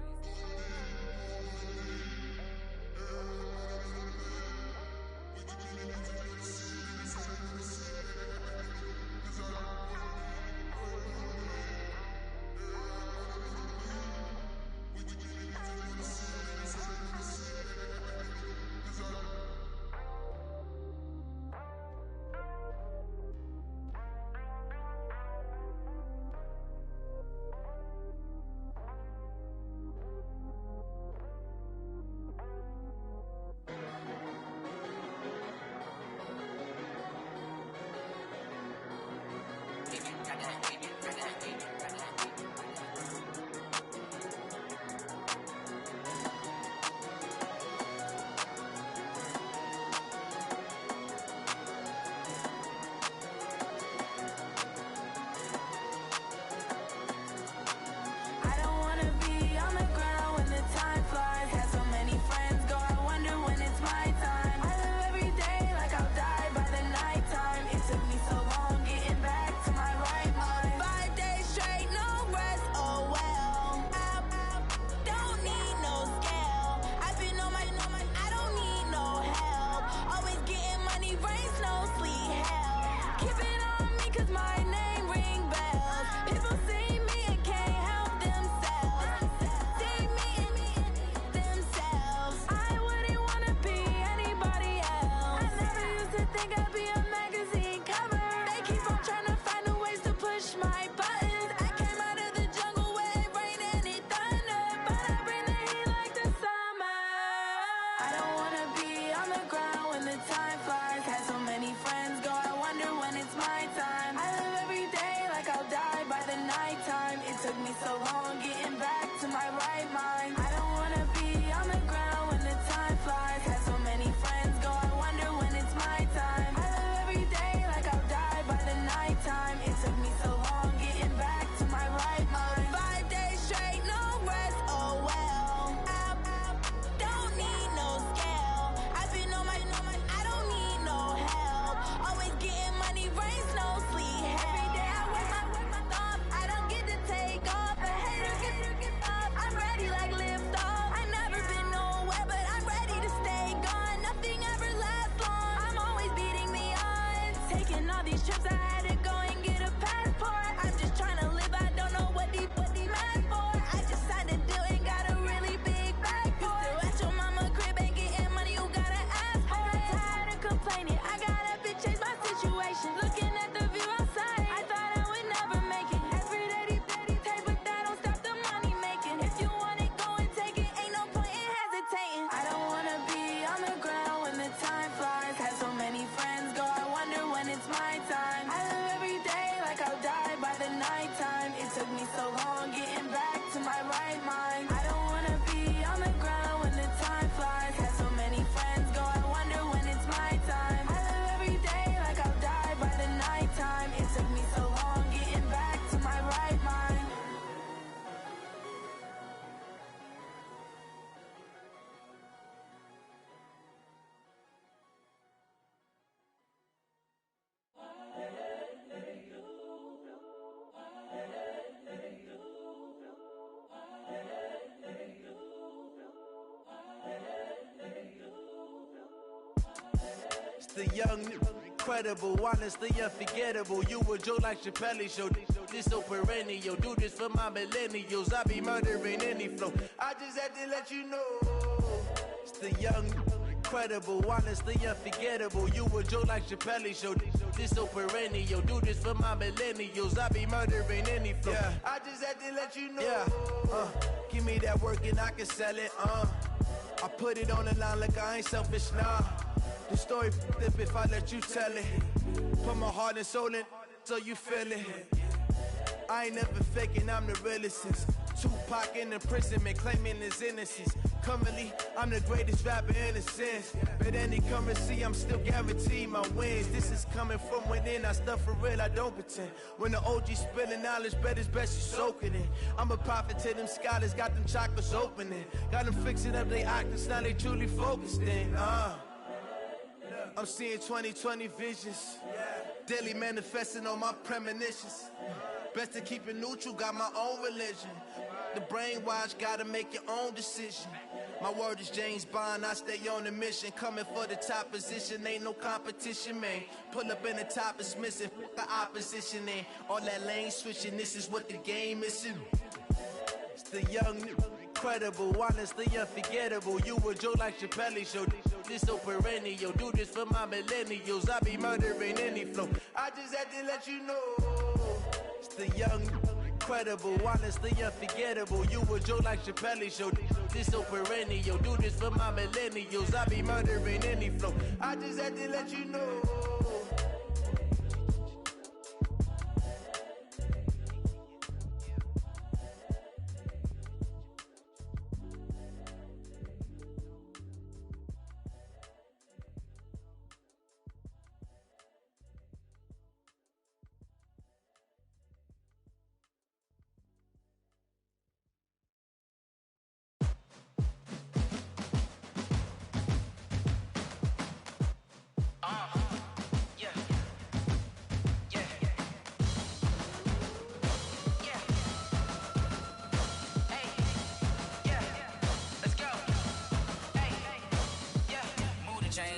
Live The young, incredible, honestly unforgettable. You a joke like Chappelle show. This so perennial. Do this for my millennials. I be murdering any flow. I just had to let you know. It's the young, incredible, honestly unforgettable. You a joke like Chappelle show. This so perennial. Do this for my millennials. I be murdering any flow. Yeah. I just had to let you know. Yeah. Give me that work and I can sell it. I put it on the line like I ain't selfish, nah. The story flip if I let you tell it. Put my heart and soul in so you feel it. I ain't never faking, I'm the realest since Tupac in imprisonment, claiming his innocence. Currently, I'm the greatest rapper in a sense. But any currency, I'm still guaranteed my wins. This is coming from within, I stuff for real, I don't pretend. When the OG spilling knowledge, bet it's best you soaking it. I'm a prophet to them scholars, got them chakras opening. Got them fixing up they octaves, now they truly focused in. I'm seeing 2020 visions. Daily manifesting on my premonitions. Best to keep it neutral, got my own religion. The brainwash, gotta make your own decision. My word is James Bond, I stay on a mission. Coming for the top position, ain't no competition, man. Pull up in the top, it's missing, the opposition in. All that lane switching, this is what the game is in. It's the young, incredible, honestly unforgettable. You a joke like Chappelle show. This so perennial. Do this for my millennials. I be murdering any flow. I just had to let you know. It's the young, incredible, honestly unforgettable. You a joke like Chappelle show. This so perennial. Do this for my millennials. I be murdering any flow. I just had to let you know.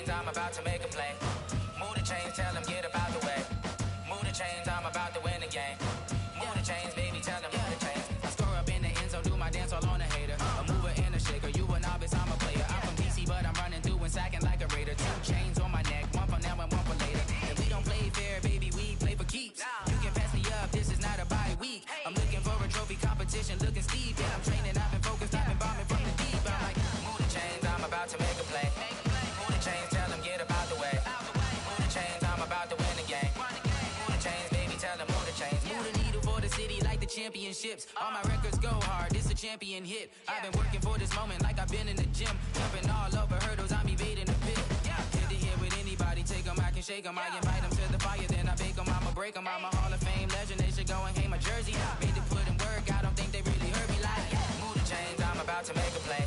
I'm about to make a play. Move the chains, tell them get up out the way. Move the chains, I'm about to win the game. Move the chains, baby, tell them move the chains. I score up in the end zone, do my dance all on a hater. A mover and a shaker, you a novice, I'm a player. I'm from DC, but I'm running through and sacking like a raider. 2 chains on my neck, one for now and one for later. And we don't play fair, baby, we play for keeps. You can pass me up, this is not a bye week. I'm looking for a trophy competition, looking steep. And I'm training, I've been focused, I've been bombing from the deep. I'm like, move the chains, I'm about to make a play. Move the chains, tell them get up out the way. Move the chains, I'm about to win the game. Move the chains, baby, tell them move the chains. Move the needle for the city like the championships. All my records go hard, this a champion hit. I've been working for this moment like I've been in the gym. Jumping all over hurdles, I'm evading the pit. Hit the hit with anybody, take them, I can shake them. I invite them to the fire, then I bake them, I'ma break them. I'm a Hall of Fame legend, they should go and hang my jersey. Made to put in work, I don't think they really heard me like. Move the chains, I'm about to make a play.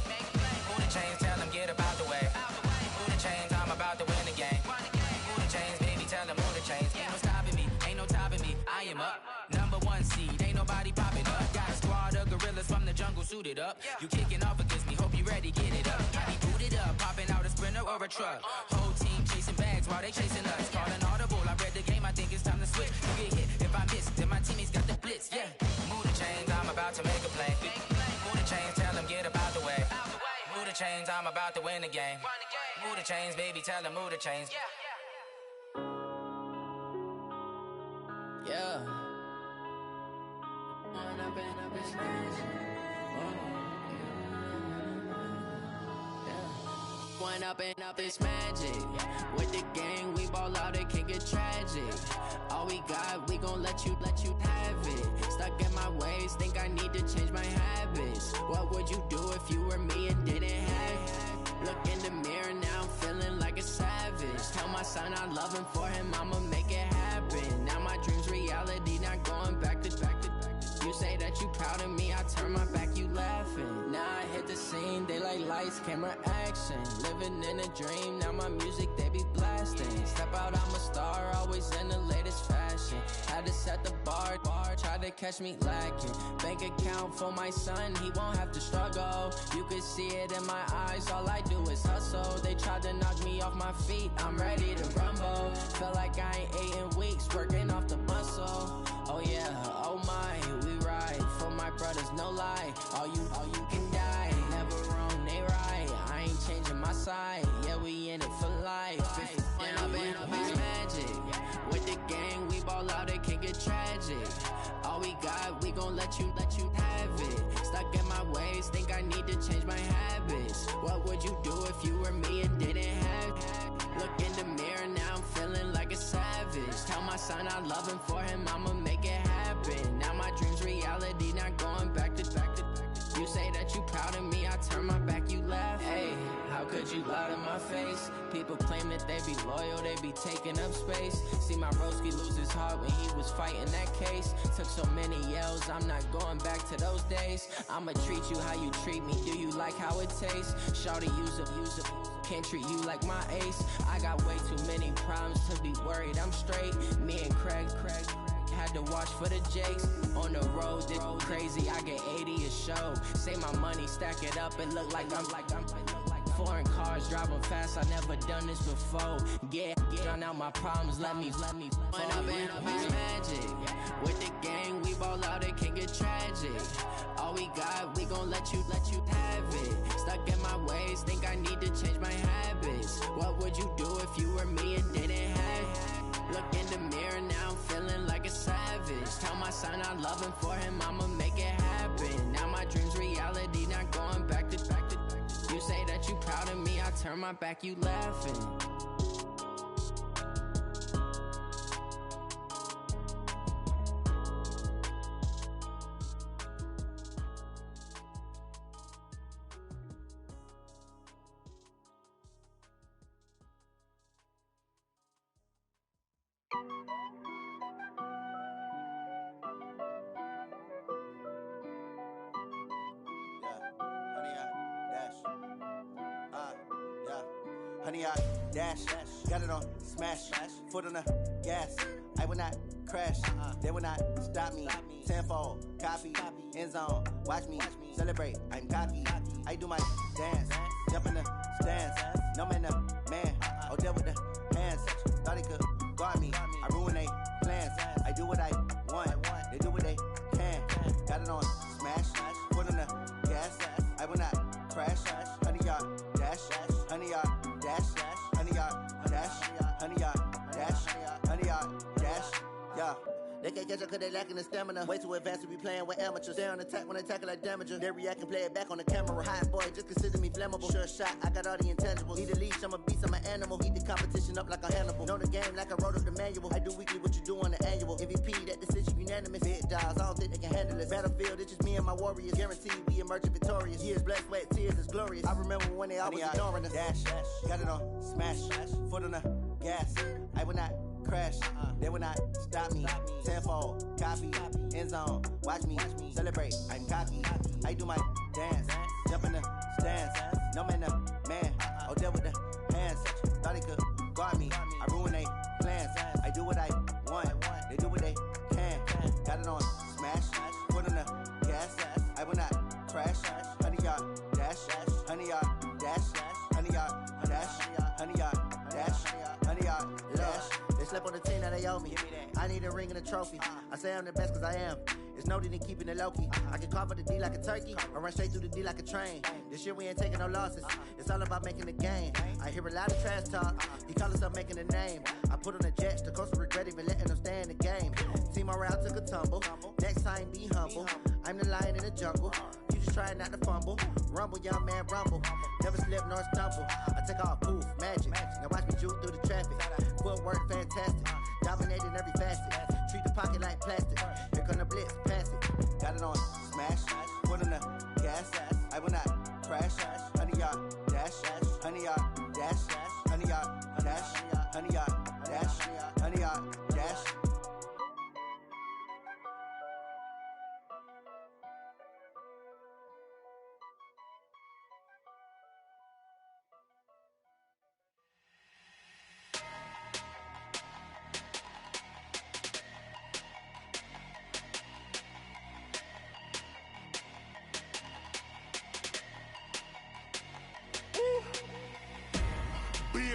Move the chains, tell them get up out the way. Move the chains, I'm about to win the game. Move the chains, baby, tell them move the chains. Ain't no stopping me, ain't no topping me, I am up. #1 seed, ain't nobody popping up. Got a squad of gorillas from the jungle suited up. You kicking off against me, hope you ready, get it up. I be booted up, popping out a Sprinter or a truck. Whole team chasing bags while they chasing us. Calling audible, I read the game, I think it's time to switch. You get hit, if I miss, then my teammates got the blitz, yeah. Move the chains, I'm about to make a play. Move the chains, tell them get up out the way. Move the chains, I'm about to win the game. Move the chains, baby, tell them move the chains. Yeah. One up and up is magic. With the gang, we ball out, it can get tragic. All we got, we gon' let you have it. Stuck in my ways, think I need to change my habits. What would you do if you were me and didn't have it? Look in the mirror, now I'm feeling like a savage. Tell my son I love him, for him I'ma make it happen. Now my dream's reality, not going back to. You say that you proud of me, I turn my back, you laughing. Now I hit the scene, they like lights, camera, action. Living in a dream, now my music, they be black. lasting. Step out, I'm a star, always in the latest fashion. Had to set the bar, tried to catch me lacking. Bank account for my son, he won't have to struggle. You could see it in my eyes, all I do is hustle. They tried to knock me off my feet, I'm ready to rumble. Feel like I ain't ate in weeks, working off the muscle. Oh yeah, oh my, we ride for my brothers, no lie. All you can die, never wrong, they right. I ain't changing my side, yeah, we in it for life. And I've been magic. With the gang, we ball out, it can get tragic. All we got, we gon' let you have it. Stuck in my ways, think I need to change my habits. What would you do if you were me and didn't have it? Look in the mirror, now I'm feeling like a savage. Tell my son I love him, for him I'ma make it happen. Now my dream's reality, not going back to. You say that you proud of me, I turn my back, you laugh. Hey, how could you lie to my face? People claim that they be loyal, they be taking up space. See my broski lose his heart when he was fighting that case. Took so many yells, I'm not going back to those days. I'ma treat you how you treat me, do you like how it tastes? Shawty, use up, can't treat you like my ace. I got way too many problems to be worried, I'm straight. Me and Craig had to watch for the Jakes. On the road, this crazy, I get 80 a show. Say my money, stack it up, it look like I'm foreign cars, driving fast, I never done this before. Get drown out my problems, let me When I've been magic. With the gang, we ball out, it can get tragic. All we got, we gon' let you have it. Stuck in my ways, think I need to change my habits. What would you do if you were me and didn't have it? Look in the mirror, now I'm feeling like a savage. Tell my son I love him, for him I'ma make it happen. Now my dream's reality, not going back to. You say that you proud of me, I turn my back, you laughing. Honey, I dash, got it on smash, foot on the gas. I will not crash, they will not stop me. Tenfold, copy, end zone, watch me celebrate. I'm cocky, I do my dance, jump in the stands. No man, the man, oh, deal with the hands. Thought he could guard me, I ruin they plans. I do what I want, they do what they can. Got it on smash, foot on the gas. I will not crash, honey, y'all dash, honey, y'all dash, honey, y'all dash, honey, y'all dash, honey, y'all dash, yeah. They can't catch up cause they lacking the stamina. Way too advanced to be playing with amateurs. Stay on attack when they tackle like damager. They react and play it back on the camera. Hot boy, just consider me flammable. Sure shot, I got all the intangibles. Need a leash, I'm a beast, I'm an animal. Heat the competition up like a Hannibal. Know the game like I wrote up the manual. I do weekly what you do on the annual. MVP, that decision unanimous. Big dials, I don't think they can handle it. Battlefield, it's just me and my warriors. Guaranteed we emerging victorious. Years, blood, sweat, tears, it's glorious. I remember when they always ignoring us. Dash, got it on smash, foot on the gas. I will not crash, they will not stop me. Tenfold, copy, end zone, watch me celebrate. I'm cocky, I do my dance, jump in the stands. No man, the man, oh, deal with the hands. Thought he could guard me, I ruin they plans. I do what I want, they do what they can. Got it on smash, foot on the gas. I will not crash, honey, y'all dash, honey, y'all dash, honey, y'all dash, honey, y'all dash, honey, y'all dash. They slept on the team, now they owe me. I need a ring and a trophy. I say I'm the best cause I am. It's no need in keeping it low-key. I can carve up the D like a turkey, or run straight through the D like a train. This year we ain't taking no losses. It's all about making the game. I hear a lot of trash talk. He call himself making a name. I put on the jets, the coach will regret even letting them stay in the game. Team morale took a tumble. Next time be humble. I'm the lion in the jungle. You just try not to fumble. Rumble, young man, rumble. Never slip nor stumble. I take off, poof, magic. Now watch me juke through the traffic. Footwork fantastic. Dominating every facet. Treat the pocket like plastic. Here come the blitz, pass it. Got it on smash, foot on the gas. I will not crash. Honey, y'all dash, honey, y'all dash, honey, y'all dash, honey, y'all dash, honey, y'all dash.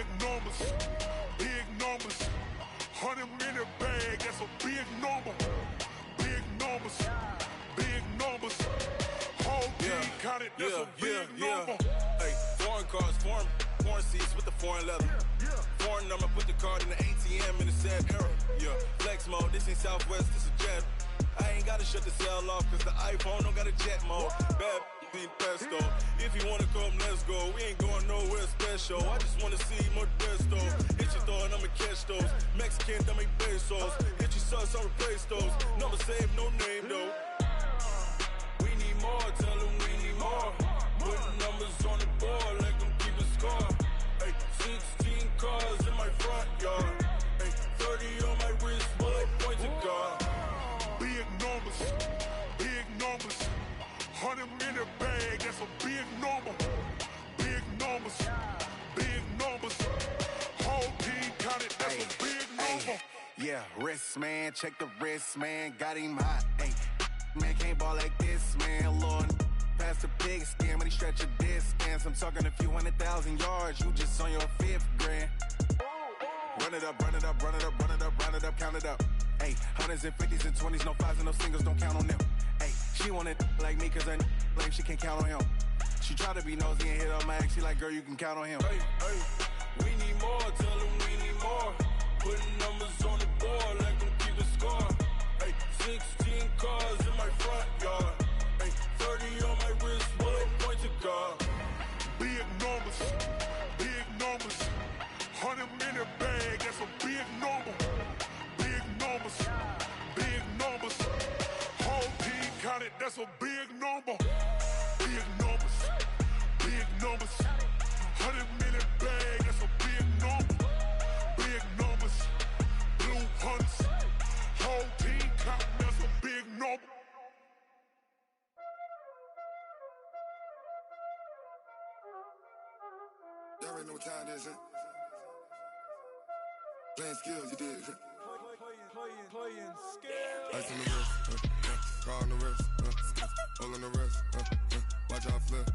big numbers, big numbers. 100 in the bag, that's a big number. Big numbers, big numbers. Whole team counted, that's a big number. Hey, foreign cars, foreign seats with the foreign leather. Foreign number, put the card in the ATM in the sad era. Yeah, flex mode, this ain't Southwest, this a jet. I ain't gotta shut the cell off, cause the iPhone don't got a jet mode. Bad ain't pesto. If you wanna come, let's go. We ain't going nowhere special. I just wanna see Modesto. Hit your thought, I'ma catch those. Mexican, that make pesos. Hit your sus, I'll replace those. Number saved, no name though. We need more, tell them we need more. Putting numbers on the board, like them keep a score. Hey, 16 cars in my front yard. Hey, 30 on my wrist, while I point to God. Big numbers, big numbers. 100 in the bag, that's a big number. Big numbers, big numbers. Whole team counted, that's a big number. Yeah, wrist man, check the wrist man, got him hot. Ay, man can't ball like this, man. Lord, past the pig skin, but he stretch a distance. I'm talking a few 100,000 yards, you just on your 5th grand. Run it up, run it up, run it up, run it up, round it up, count it up. Ay, 100s and 50s and 20s, no 5s and no singles, don't count on them. Ay, she want it like me, cause her like she can't count on him. She try to be nosy and hit on my ex, she like, girl, you can count on him. Hey, hey, we need more, tell them we need more. Putting numbers on the board, like them keep a score. Hey, 16 cars in my front yard. Hey, 30 on my wrist, while I point to God. Big numbers, big numbers. 100 in the bag, that's a big number. Big numbers, big numbers. Whole team counted, that's a big number. Big numbers, big numbers. 100 in the bag, that's a big number. Big numbers, blue hunts. Whole team counting, that's a big number. Y'all already know what time it is, huh? Playing skills, you did. Playing skills. Ice on the wrist, car on the wrist, all on the wrist, watch out flip,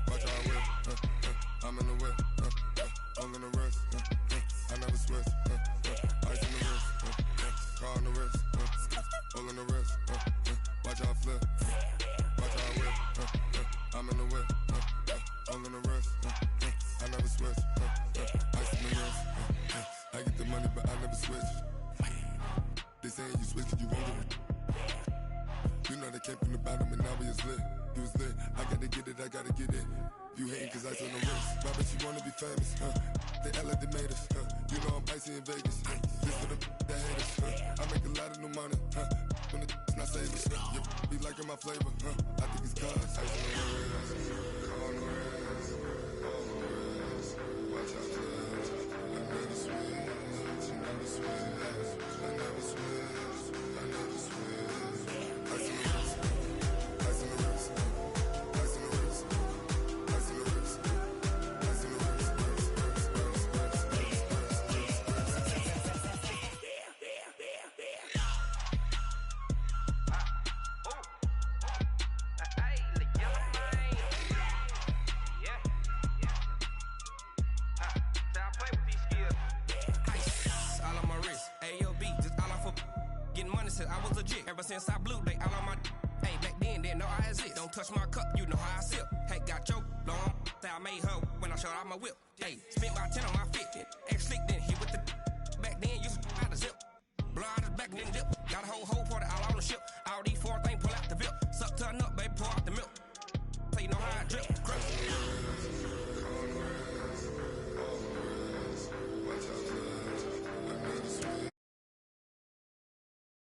watch out whip, I'm in the whip, all on the wrist, I never switch, ice on the wrist, car on the wrist, all on the wrist, watch out flip, watch out whip, I'm in the whip, all on the wrist, I never switch, ice on the wrist, I get the money but I never switch. They saying you switch and you won't get it. You know they came from the bottom and now we is lit. You was lit, I gotta get it, I gotta get it. You hating cause ice on the wrist. Why bet you wanna be famous, They act like they made us, You know I'm icy in Vegas, This for the that hate us, I make a lot of new money, When the not savers, You be liking my flavor, I think it's cause ice on the wrist, on the wrist, on the wrist. Watch out for this, I never switch, you never switch. I never switch, I never switch. Ice on the wrist, ice on the wrist, ice on the wrist, ice on the wrist, ice on the wrist, I was legit. Ever since I blew, they all on my hey, back then, didn't know I exist. Don't touch my cup, you know how I sip. Hey, got your long, I made her when I showed out my whip. Hey, spent my 10 on my 50. Ex-slick then